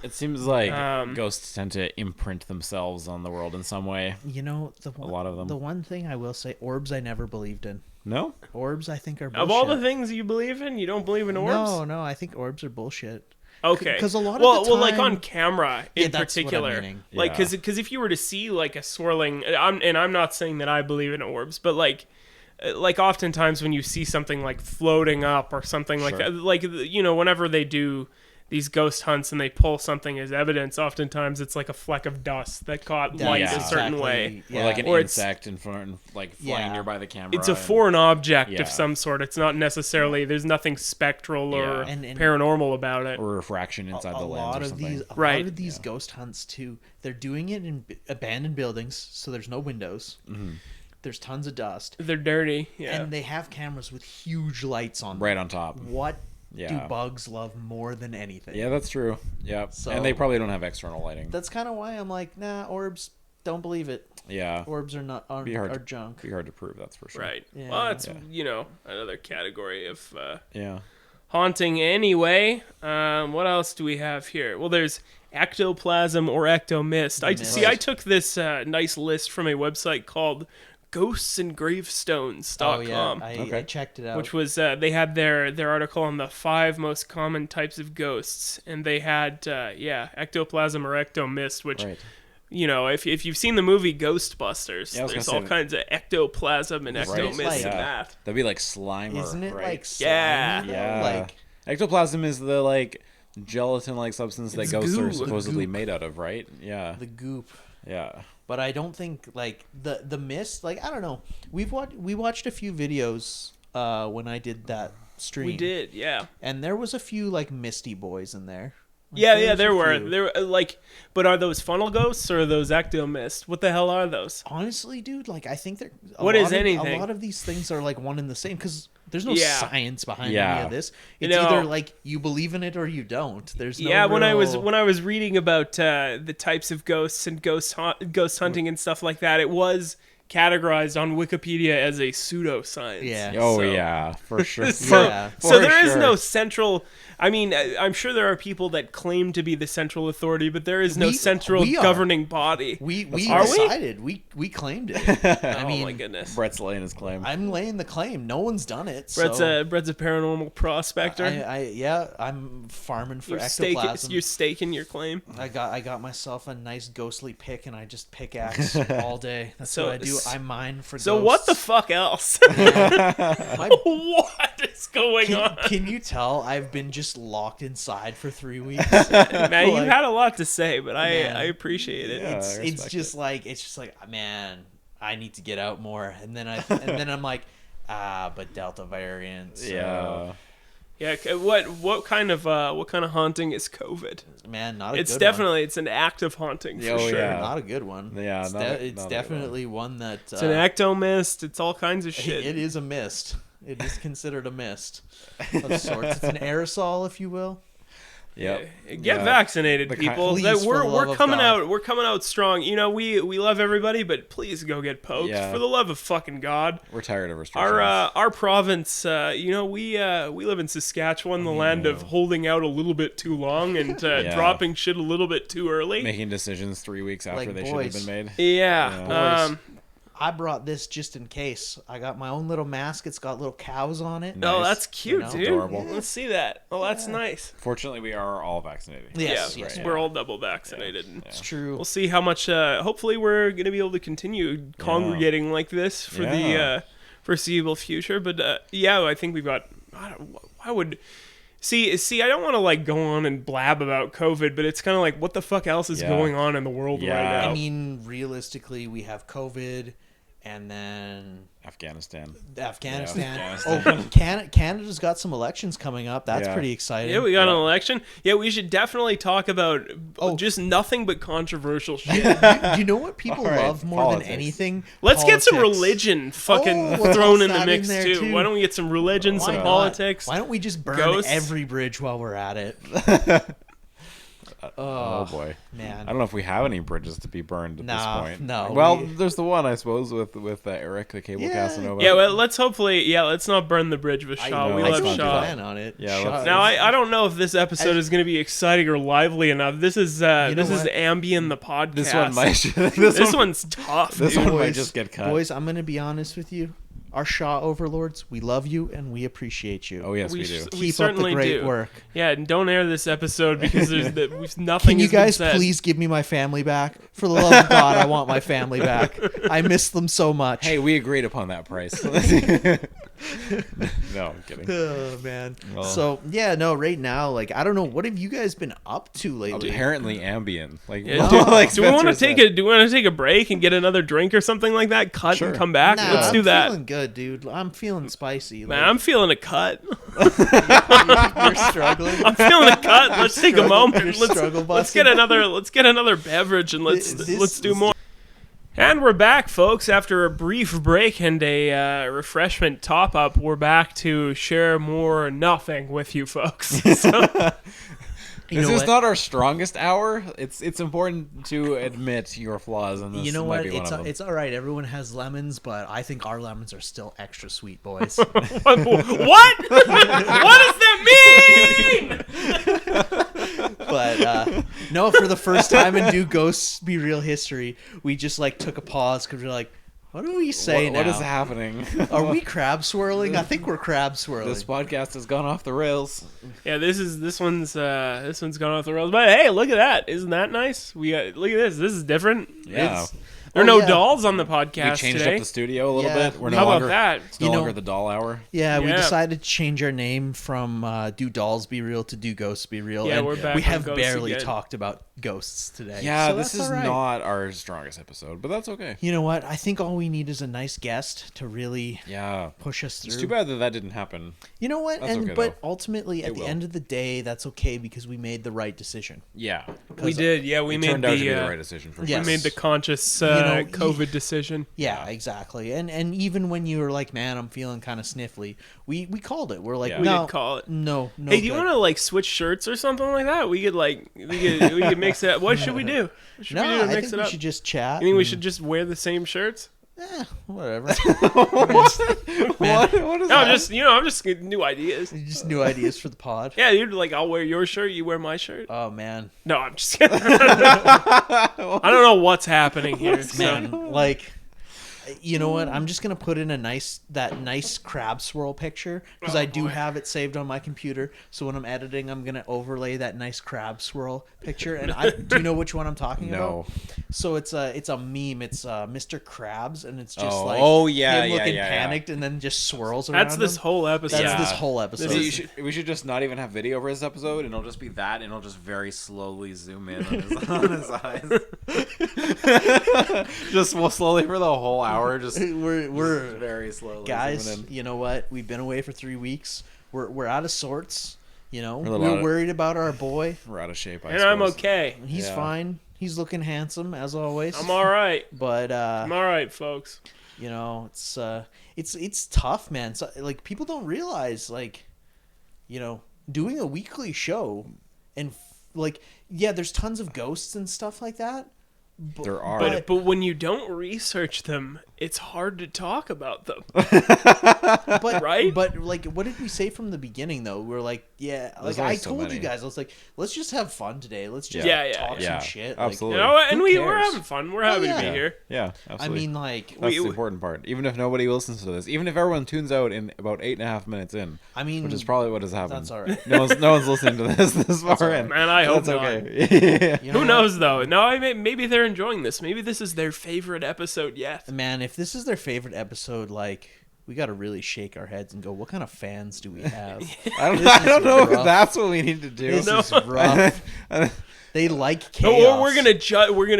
It seems like ghosts tend to imprint themselves on the world in some way. A lot of them. The one thing I will say, orbs I never believed in. No? Orbs, I think, are bullshit. Of all the things you believe in, you don't believe in orbs? No, I think orbs are bullshit. Okay. Because a lot of the time... Well, like on camera in particular. What I'm meaning. Like, because if you were to see, like, a swirling... I'm not saying that I believe in orbs, but, like oftentimes when you see something, like, floating up or something like that, like, whenever they do these ghost hunts and they pull something as evidence, oftentimes it's like a fleck of dust that caught light a certain way. Yeah. Or like an insect in front, like flying nearby the camera. It's a foreign object of some sort. It's not necessarily, there's nothing spectral or paranormal about it. Or refraction inside the lens or something. A lot of these ghost hunts too, they're doing it in abandoned buildings, so there's no windows. Mm-hmm. There's tons of dust. They're dirty, and they have cameras with huge lights on them. Right on top. What do bugs love more than anything? Yeah, that's true. Yeah, so, and they probably don't have external lighting. That's kind of why I'm like, nah, orbs, don't believe it. Yeah, orbs are junk. Be hard to prove, that's for sure. Right. Yeah. Well, it's another category of haunting. Anyway, what else do we have here? Well, there's ectoplasm or ectomist. I took this nice list from a website called ghostsandgravestones.com. I checked it out. Which was they had their article on the 5 most common types of ghosts, and they had ectoplasm or ectomist, which if you've seen the movie Ghostbusters, there's all kinds of ectoplasm and ectomist in that. That'd be like slime, isn't it? Right? Like slime, like ectoplasm is the like gelatin-like substance that ghosts are supposedly made out of, right? Yeah, the goop. Yeah. But I don't think like the mist. Like I don't know. We watched a few videos when I did that stream. We did, yeah. And there was a few like misty boys in there. Like, there were like, but are those funnel ghosts or are those ectomist? What the hell are those? Honestly, dude, like I think they're. A lot of these things are like one and the same because there's no science behind any of this. It's either like you believe in it or you don't. There's no when I was reading about the types of ghosts and ghost hunting and stuff like that, it was categorized on Wikipedia as a pseudoscience. Yeah. For sure. So there is no central. I mean, I'm sure there are people that claim to be the central authority, but there is no central governing body. We decided. We claimed it. I mean, oh my goodness. Brett's laying his claim. I'm laying the claim. No one's done it. Brett's a paranormal prospector. I'm farming for ectoplasm. You're staking your claim. I got myself a nice ghostly pick, and I just pickaxe all day. That's what I do. I mine for ghosts. So what the fuck else? What is going on? Can you tell I've been just locked inside for 3 weeks? Man, you had a lot to say, but I appreciate it. Yeah, it's just like man, I need to get out more, and then I'm like, but Delta variant. So. Yeah. What kind of haunting is COVID? Man, not a it's good definitely one. It's an active haunting for sure. Yeah. Not a good one. Yeah, it's definitely one that it's an ectomist. It's all kinds of shit. It is a mist. It is considered a mist of sorts. It's an aerosol, if you will. Yeah. Get vaccinated, people. We're coming out. We're coming out strong. We love everybody, but please go get poked for the love of fucking God. We're tired of restrictions. Our province. We live in Saskatchewan, the land of holding out a little bit too long and dropping shit a little bit too early, making decisions 3 weeks after they should have been made. Yeah. I brought this just in case. I got my own little mask. It's got little cows on it. Nice. Oh, that's cute, dude. Adorable. Yeah. Let's see that. Oh, that's nice. Fortunately, we are all vaccinated. Yes, we're all double vaccinated. Yeah. It's true. We'll see how much. Hopefully, we're going to be able to continue congregating like this for the foreseeable future. But I think we've got. Why would See, I don't want to like go on and blab about COVID, but it's kind of like, what the fuck else is going on in the world right now? I mean, realistically, we have COVID, and then Afghanistan. Oh, Canada's got some elections coming up. That's pretty exciting. Yeah, we got an election. Yeah, we should definitely talk about just nothing but controversial shit. You know what people love more than anything? Let's get some religion fucking thrown in the mix too. Why don't we get some religion, some politics? Why don't we just burn every bridge while we're at it? Oh boy, man! I don't know if we have any bridges to be burned at this point. No. Well, there's the one, I suppose, with Eric, the cable Casanova. Yeah, well, let's not burn the bridge with Shaw. We love Shaw. Plan on it. Yeah. Now I don't know if this episode is going to be exciting or lively enough. This is Ambien the podcast. This one might. This one's tough. This one might just get cut. Boys, I'm going to be honest with you. Our Shaw overlords, we love you and we appreciate you. Oh yes, we do. Keep up the great work. Yeah, and don't air this episode because there's nothing. Can you guys please give me my family back? For the love of God, I want my family back. I miss them so much. Hey, we agreed upon that price. No, I'm kidding. Oh man. Well, so right now, like, I don't know, what have you guys been up to lately? Apparently Ambien. Like, do we want to take a break and get another drink or something like that? Cut and come back. Let's do that. I'm feeling good, dude. I'm feeling spicy. Man, I'm feeling a cut. You're struggling. I'm feeling a cut. Let's take a moment. Let's get another beverage and let's do more. And we're back, folks. After a brief break and a refreshment top-up, we're back to share more nothing with you folks. So, this is not our strongest hour. It's important to admit your flaws, and this you know what? It's all right. Everyone has lemons, but I think our lemons are still extra sweet, boys. What? What does that mean? But no, for the first time in Do Ghosts Be Real history, we just like took a pause because we're like, what do we say now? What is happening? Are we crab swirling? I think we're crab swirling. This podcast has gone off the rails. Yeah, this one's gone off the rails. But hey, look at that! Isn't that nice? Look at this. This is different. Yeah. There are no dolls on the podcast We changed today. up the studio a little bit. We're How about that? It's no longer the doll hour. Yeah, we decided to change our name from Do Dolls Be Real to Do Ghosts Be Real. Yeah, and we're back. We have Ghosts barely again. talked about ghosts today. Yeah, so this is right. not our strongest episode, but that's okay. You know what? I think all we need is a nice guest to really push us through. It's too bad that didn't happen. You know what? That's okay, but ultimately, at the end of the day, that's okay because we made the right decision. Yeah. We did. Yeah, we made turned out to be the right decision for sure. We made the conscious COVID decision. Yeah, exactly. And even when you were like, man, I'm feeling kind of sniffly, we called it. We're like, we did call it. No. Hey, do you want to like switch shirts or something like that? We could mix it up. What should we do? What should we do to mix it up? We should just chat. You think we should just wear the same shirts? Whatever. What is that? I'm just new ideas. Just new ideas for the pod. Yeah, dude. Like, I'll wear your shirt. You wear my shirt. Oh man. No, I'm just kidding. I don't know what's happening here, man. Like, you know what? I'm just gonna put in that nice crab swirl picture because I do have it saved on my computer. So when I'm editing, I'm gonna overlay that nice crab swirl picture. And do you know which one I'm talking about? So it's a meme. It's Mr. Krabs, and it's just him looking panicked, and then just swirls around. That's this whole episode. That's this whole episode. We should just not even have video for this episode, and it'll just be that, and it'll just very slowly zoom in on his eyes. Just slowly for the whole hour. We're very slowly, guys. You know what? We've been away for 3 weeks. We're out of sorts. You know, we're worried about our boy. We're out of shape. I'm okay. He's fine. He's looking handsome as always. I'm all right. But I'm all right, folks. You know, it's tough, man. So, like, people don't realize, like, you know, doing a weekly show and there's tons of ghosts and stuff like that. There are. But when you don't research them, it's hard to talk about them. Right? But, like, what did we say from the beginning, though? We were like, I told you guys, I was like, let's just have fun today. Let's just talk some shit. Absolutely. Like, and we're having fun. We're happy to be here. Yeah, absolutely. I mean, like... That's the important part. Even if nobody listens to this, even if everyone tunes out in about 8.5 minutes in, which is probably what has happened. That's all right. No one's listening to this far in. Man, I hope that's not. Okay. Who knows, though? No, maybe they're enjoying this. Maybe this is their favorite episode yet. Man, if this is their favorite episode, like, we got to really shake our heads and go, what kind of fans do we have? I don't know if that's what we need to do. This is rough. They like chaos. Or we're gonna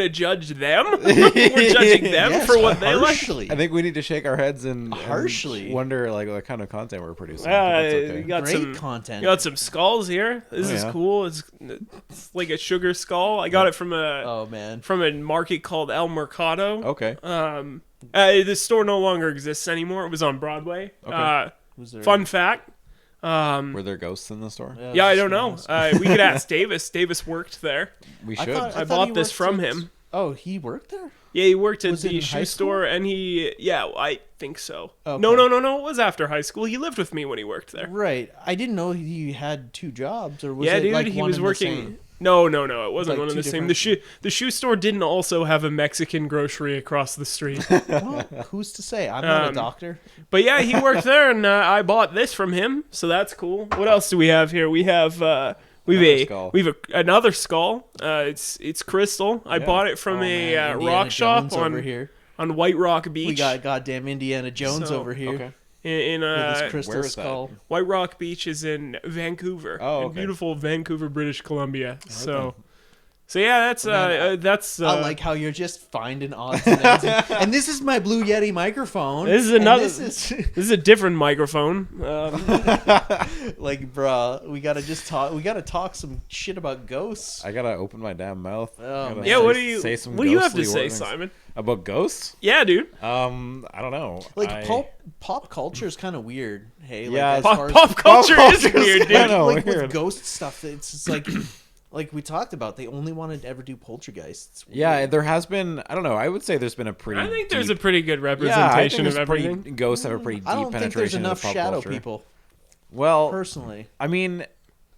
judge them. We're judging them for what they like. I think we need to shake our heads and wonder like what kind of content we're producing. We got great content. We got some skulls here. This is cool. It's like a sugar skull. I got it from a market called El Mercado. Okay. The store no longer exists anymore. It was on Broadway. Okay. Fun fact. Were there ghosts in the store? Yeah, I don't know. We could ask Davis. Davis worked there. We should. I bought this from him. Oh, he worked there? Yeah, he worked at the shoe store, and I think so. Okay. No. It was after high school. He lived with me when he worked there. Right. I didn't know he had 2 jobs, or was it dude, like he one was working. No, it wasn't one of the same. The shoe store didn't also have a Mexican grocery across the street. Well, who's to say? I'm not a doctor. But yeah, he worked there, and I bought this from him, so that's cool. What else do we have here? We have another skull. It's crystal. I bought it from a rock shop on White Rock Beach. We got goddamn Indiana Jones over here. Okay. In this crystal skull. White Rock Beach is in Vancouver. Oh, okay. In beautiful Vancouver, British Columbia. So yeah, that's. I like how you're just finding odds and ends. And this is my Blue Yeti microphone. This is another. This is a different microphone. Like, bruh, we gotta talk some shit about ghosts. I gotta open my damn mouth. Yeah, what do you have to say, Simon? About ghosts? Yeah, dude. I don't know. Like pop culture is kind of weird. Hey, yeah, like, pop culture is weird, dude. Like with ghost stuff, it's like. Like we talked about, they only wanted to ever do poltergeists. Yeah, there has been. I don't know. I would say there's been a pretty. I think there's a pretty good representation of everything. Ghosts have a pretty deep penetration. I don't think there's enough shadow culture. people. Well, personally, I mean,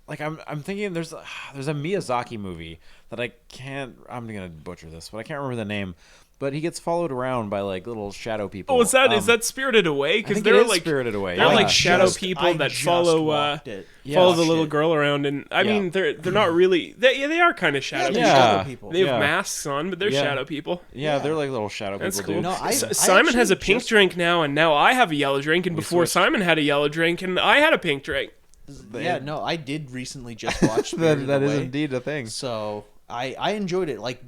like I'm thinking there's a Miyazaki movie that I'm gonna butcher this, but I can't remember the name. But he gets followed around by like little shadow people. Oh, is that Spirited Away? Because they're like Spirited Away. They're like shadow people that follow the little girl around, and I mean they're not really. They are kind of shadow people. They have masks on, but they're shadow people. Yeah, they're like little shadow That's people. Cool. Dude. No, Simon has a pink drink now, and now I have a yellow drink, and before Simon had a yellow drink, and I had a pink drink. Yeah, no, I did recently just watch that is indeed a thing. So I enjoyed it, like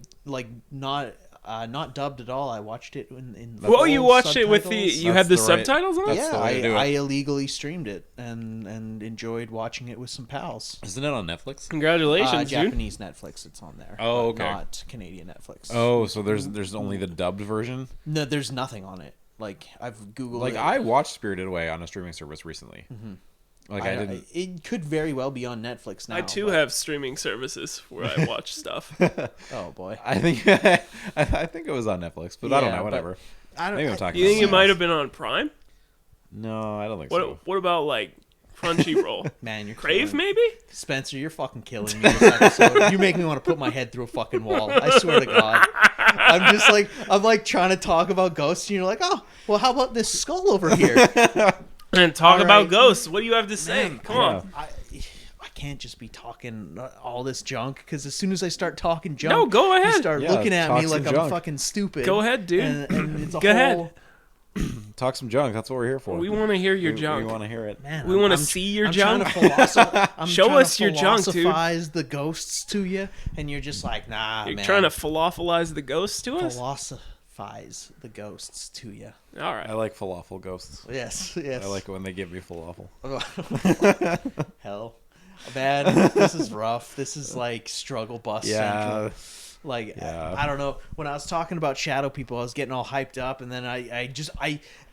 not dubbed at all. I watched it in the you watched subtitles. It with the you had the subtitles on? Yeah, I illegally streamed it and enjoyed watching it with some pals. Isn't it on Netflix? Congratulations, Japanese Netflix. It's on there. Oh, okay. Not Canadian Netflix. Oh, so there's only the dubbed version? No, there's nothing on it. Like I've googled. Like I watched Spirited Away on a streaming service recently. Mm-hmm. Like I didn't. It could very well be on Netflix now. I too have streaming services where I watch stuff. Oh boy. I think it was on Netflix, but I don't know. Whatever. Maybe I'm talking. You think it might have been on Prime? No, I don't think so. What about like Crunchyroll? Man, you're Crave maybe? Spencer, you're fucking killing me this episode. You make me want to put my head through a fucking wall. I swear to God. I'm like trying to talk about ghosts, and you're like, oh, well, how about this skull over here? And talk about ghosts. What do you have to say? Man, come on. I can't just be talking all this junk, because as soon as I start talking junk, no, go ahead. You start looking at me like I'm fucking stupid. Go ahead, dude. And it's go ahead. Talk some junk. That's what we're here for. We want to hear your junk. We want to hear it. Man, we want to see your junk. Show us your junk, dude. Philosophize the ghosts to you, and you're just like, nah, You're trying to falafelize the ghosts to us? Philosophize the ghosts to you. All right. I like falafel ghosts. Yes. I like it when they give me falafel. Hell. Man, this is rough. This is like struggle bus central. Like, I don't know. When I was talking about shadow people, I was getting all hyped up, and then I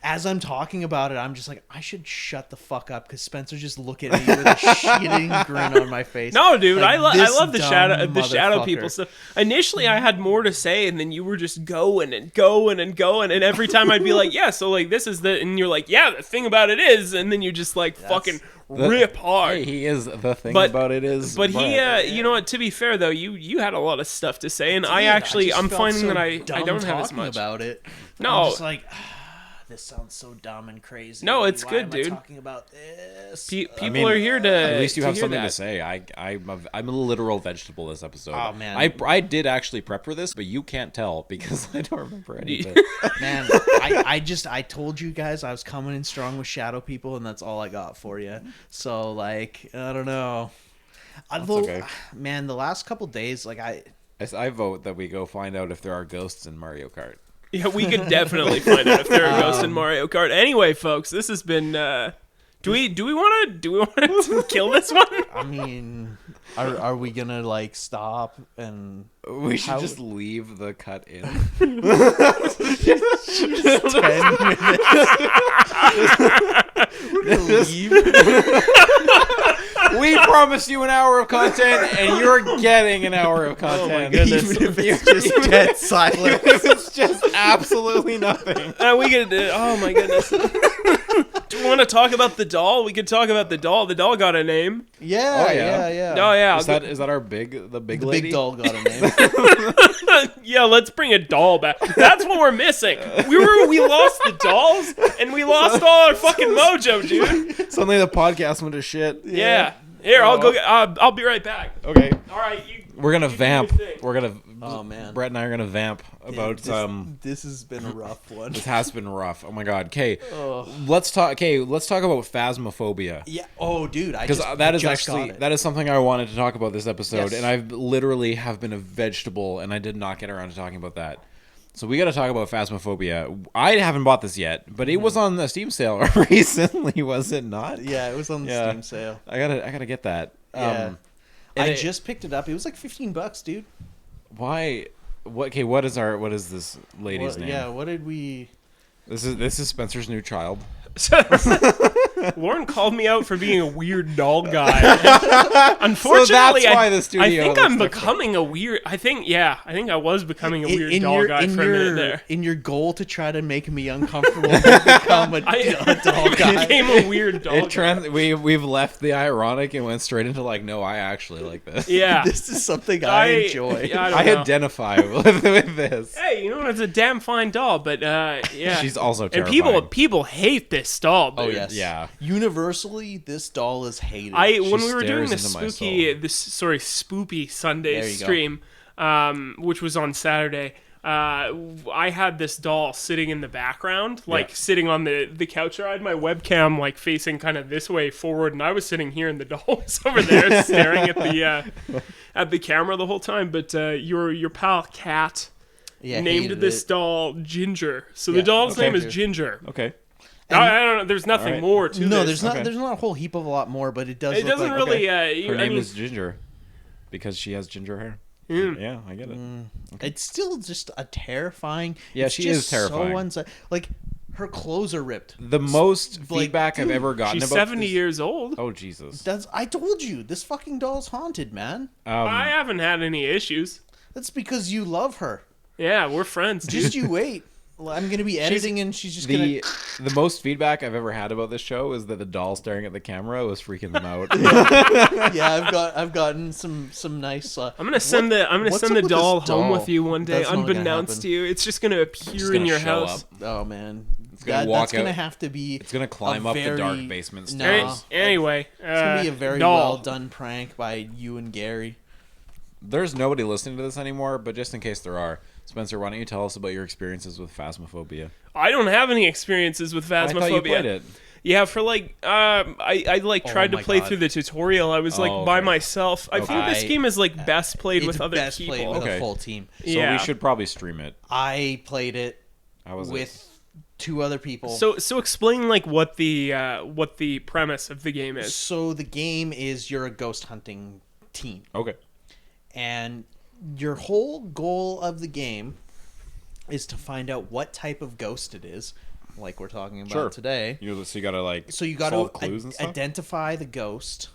as I'm talking about it, I'm just like, I should shut the fuck up, because Spencer just look at me with a shitting grin on my face. No, dude, like, I love the shadow people stuff. Initially, I had more to say, and then you were just going and going and going, and every time I'd be like, yeah, so like this is the, and you're like, yeah, the thing about it is, and then you just like fucking rip hard. Hey, he is the thing about it is. But you know what? To be fair though, you had a lot of stuff to say, and I'm finding that I don't have as much about it. No, I'm just like, this sounds so dumb and crazy. No, it's Why good, am dude. I talking about this? People are here to. At least you have something that. to say. I'm a literal vegetable this episode. Oh man, I did actually prep for this, but you can't tell because I don't remember anything. Man, I told you guys I was coming in strong with shadow people, and that's all I got for you. So like, I don't know. Okay. Man, the last couple days, like I vote that we go find out if there are ghosts in Mario Kart. Yeah, we could definitely find out if there are ghosts in Mario Kart. Anyway, folks, this has been. Do we want to kill this one? I mean, are we gonna like stop and we should just leave the cut in. 10 minutes? We're gonna leave. We promised you an hour of content, and you're getting an hour of content. Oh my goodness! Even if it's just dead silence. If it's just absolutely nothing. We could. Oh my goodness! Do we want to talk about the doll? We could talk about the doll. The doll got a name. Yeah. Oh, yeah. Oh yeah. Is that our big The lady? big doll got a name. Yeah, let's bring a doll back. That's what we're missing. We lost the dolls and we lost all our fucking mojo, dude. Suddenly the podcast went to shit. Yeah. Here, I'll go. I'll be right back. Okay. All right. We're gonna vamp. We're Gonna. Oh man. Brett and I are gonna vamp about This has been a rough one. This has been rough. Oh my god. Okay. Let's talk. Okay. Let's talk about phasmophobia. Yeah. Oh, dude. Because that is something I wanted to talk about this episode, and I've literally have been a vegetable, and I did not get around to talking about that. So we got to talk about phasmophobia. I haven't bought this yet, but it was on the Steam sale recently, was it not? Yeah, it was on the Steam sale. I gotta get that. Yeah. I just picked it up. It was like $15, dude. Why? What? Okay. What is this lady's name? Yeah. What did we? This is Spencer's new child. Lauren called me out for being a weird doll guy. Unfortunately, so that's why the studio I think I'm becoming a weird. I think I was becoming a weird doll guy for a minute there. In your goal to try to make me uncomfortable, become a doll guy. Became a weird doll guy. We've left the ironic and went straight into like, no, I actually like this. Yeah, this is something I enjoy. I identify with this. Hey, you know it's a damn fine doll, but yeah, she's also terrifying. And people hate this doll. Dude. Oh yes, yeah. Universally, this doll is hated. When we were doing the spoopy Sunday stream, which was on Saturday, I had this doll sitting in the background, sitting on the couch. I had my webcam like facing kind of this way forward, and I was sitting here, and the doll was over there staring at the camera the whole time. But your pal Kat named this doll Ginger, so the doll's name is Ginger. Okay. I don't know. There's nothing more to this. No, there's not. There's not a whole heap of a lot more, but it does. It doesn't like, really. Her name is Ginger because she has ginger hair. Yeah, I get it. Okay. It's still just a terrifying. Yeah, she is terrifying. So like her clothes are ripped. The most feedback I've ever gotten. She's about 70 years old. Oh Jesus! I told you this fucking doll's haunted, man. I haven't had any issues. That's because you love her. Yeah, we're friends. Dude. Just you wait. I'm gonna be editing, and she's just the most feedback I've ever had about this show is that the doll staring at the camera was freaking them out. Yeah, I've gotten some nice. I'm gonna send the doll home with you one day, unbeknownst to you. It's just gonna appear in your house. Oh man, that's gonna have to be. It's gonna climb up the dark basement stairs. Anyway, it's gonna be a very well done prank by you and Gary. There's nobody listening to this anymore, but just in case there are, Spencer, why don't you tell us about your experiences with phasmophobia? I don't have any experiences with phasmophobia. I thought you played it. Yeah, for like, I tried to play through the tutorial. I was by myself. I think this game is like best played with other people. Best played with a full team. So we should probably stream it. I played it with 2 other people. So explain like what the premise of the game is. So the game is you're a ghost hunting team. Okay. And your whole goal of the game is to find out what type of ghost it is, like we're talking about today. So you gotta solve clues and stuff? Identify the ghost.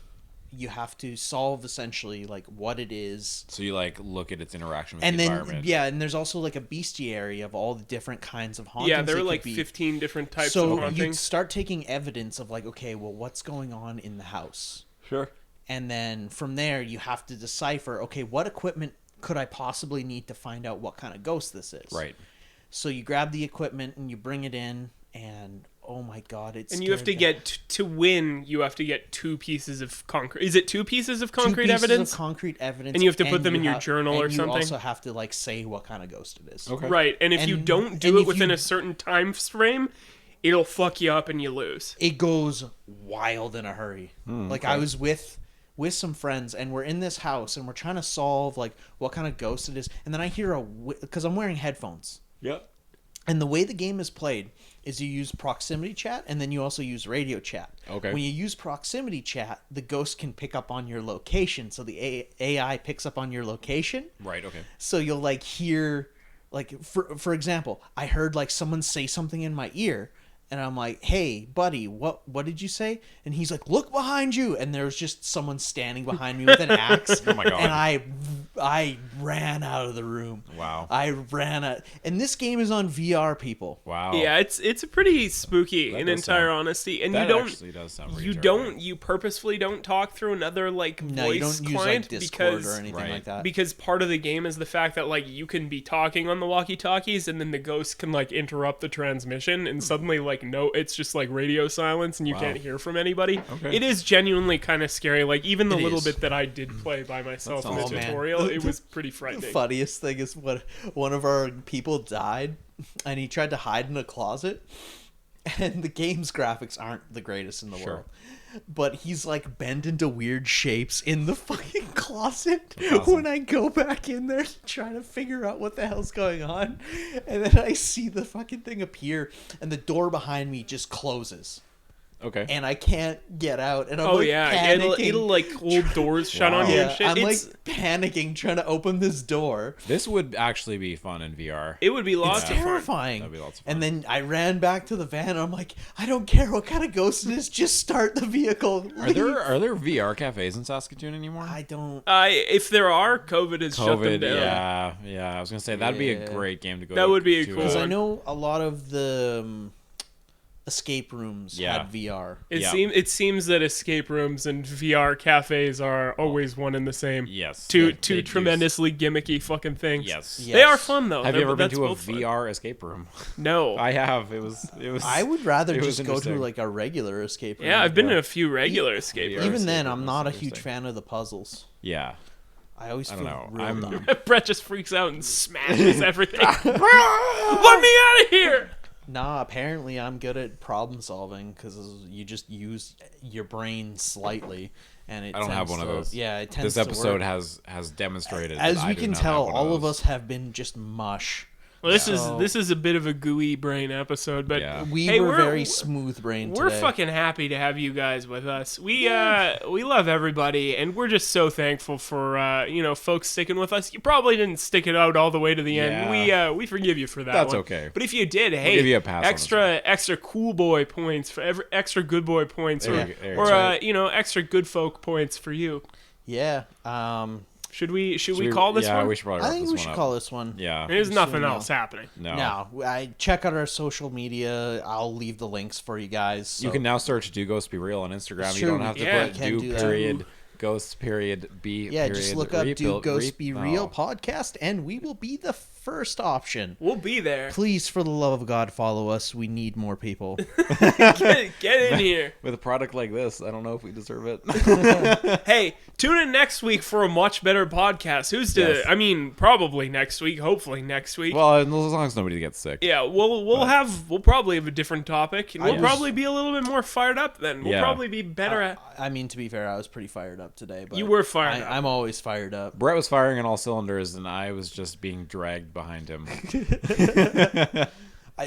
You have to solve essentially like what it is. So you like look at its interaction with the environment. And there's also like a bestiary of all the different kinds of hauntings. Yeah, there are like 15 different types of hauntings. So you start taking evidence of like, okay, well, what's going on in the house? Sure. And then from there, you have to decipher, okay, what equipment could I possibly need to find out what kind of ghost this is? Right. So you grab the equipment and you bring it in, and oh my god, it's and you have to get to win. You have to get 2 pieces of concrete. Is it 2 pieces of concrete evidence? 2 pieces of concrete evidence, and you have to put them in your journal or something. You also have to like say what kind of ghost it is. Okay. Right, and if you don't do it within a certain time frame, it'll fuck you up and you lose. It goes wild in a hurry. Like I was with some friends and we're in this house and we're trying to solve like what kind of ghost it is, and then I hear because I'm wearing headphones. Yep. And the way the game is played is you use proximity chat and then you also use radio chat. Okay. When you use proximity chat, the ghost can pick up on your location. So the AI picks up on your location. Right, okay. So you'll like hear, like, for example, I heard like someone say something in my ear. And I'm like, hey, buddy, what did you say? And he's like, look behind you. And there's just someone standing behind me with an axe. Oh, my God. And I ran out of the room. Wow. I ran out. And this game is on VR, people. Wow. Yeah, it's pretty spooky That in does entire sound- honesty. And that you don't actually does sound pretty you terrifying. don't you purposefully don't talk through another like No, voice you don't use client like Discord because or anything Right. like that. because part of the game is the fact that like you can be talking on the walkie-talkies and then the ghost can like interrupt the transmission and suddenly like no, it's just like radio silence and you can't hear from anybody. Okay. It is genuinely kind of scary. Like even the It little is. bit that I did play by myself in the sounds good. tutorial, it was pretty The frightening. funniest thing is when one of our people died and he tried to hide in a closet, and the game's graphics aren't the greatest in the world. But he's like bent into weird shapes in the fucking closet. Awesome. When I go back in there trying to figure out what the hell's going on, and then I see the fucking thing appear and the door behind me just closes. Okay. And I can't get out, and I'm Oh like yeah, panicking. it'll like hold doors shut on you Yeah, and shit. I'm It's, like panicking trying to open this door. This would actually be fun in VR. it would be lots It's of fun. terrifying. That'd be lots of fun. And then I ran back to the van. And I'm like, I don't care what kind of ghost it is. Just start the vehicle. Are there VR cafes in Saskatoon anymore? I don't. If there are, COVID has shut them COVID, down. yeah. I was gonna say that'd be a Yeah. great game to go. That would be a to, cool Because I one. know a lot of the escape rooms Yeah. had VR. It seems that escape rooms and VR cafes are always one and the same. Yes. Two They tremendously gimmicky fucking things. Yes. Yeah. They are Yes. fun though. Have you ever been That's to a both fun. VR escape room? No. I have. It was. I would rather it was just go to interesting. like a regular escape room. Yeah, I've been to a few regular escape Yeah. rooms. Even then, escape I'm room not a is huge interesting. fan of the puzzles. Yeah. I always I feel don't know. real I'm- dumb. Brett just freaks out and smashes everything. Let me out of here! Nah, apparently I'm good at problem solving because you just use your brain slightly, and it. I don't have tends one of to- those. Yeah, it tends This to episode work. has demonstrated. As that I we do can not tell, have one all of those. us have been just mush. Well, this So- is a bit of a gooey brain episode, but Yeah. We hey, were we're- very smooth brain we're today. fucking happy to have you guys with us. We love everybody, and we're just so thankful for folks sticking with us. You probably didn't stick it out all the way to the end. Yeah. We forgive you for that. That's one. okay. But if you did, hey, give you a pass on this extra cool boy points for extra good boy points, There or you go. extra good folk points for you. Yeah. Should we call this yeah, one? we should probably I wrap think this we one should up. call this one. Yeah. There's nothing no. else happening. No. No, I check out our social media. I'll leave the links for you guys. So. You can now search "Do Ghosts Be Real" on Instagram. It's You don't true. have to Yeah, put you can "Do do that. period Ghosts period Be Yeah, period just look up "Do Ghosts Be Real" Oh. podcast, and we will be the first option. We'll be there. Please, for the love of God, follow us. We need more people. Get in here. With a product like this, I don't know if we deserve it. Hey, tune in next week for a much better podcast. Who's to? Yes. I mean, probably next week. Hopefully next week. Well, as long as nobody gets sick. Yeah, we'll probably have a different topic, and we'll was- probably be a little bit more fired up then. We'll Yeah. probably be better at. I mean, to be fair, I was pretty fired up today. But You were fired up. I'm always fired up. Brett was firing on all cylinders, and I was just being dragged behind him.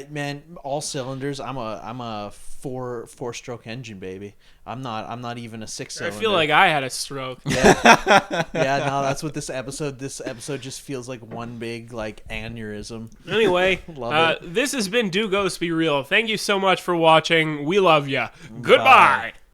Man, all cylinders. I'm a four-stroke engine, baby. I'm not even a I six-cylinder. feel like I had a stroke. Yeah, no, that's what this episode just feels like one big like aneurysm. Anyway, Love this has been Do Ghosts Be Real. Thank you so much for watching. We love ya. Goodbye.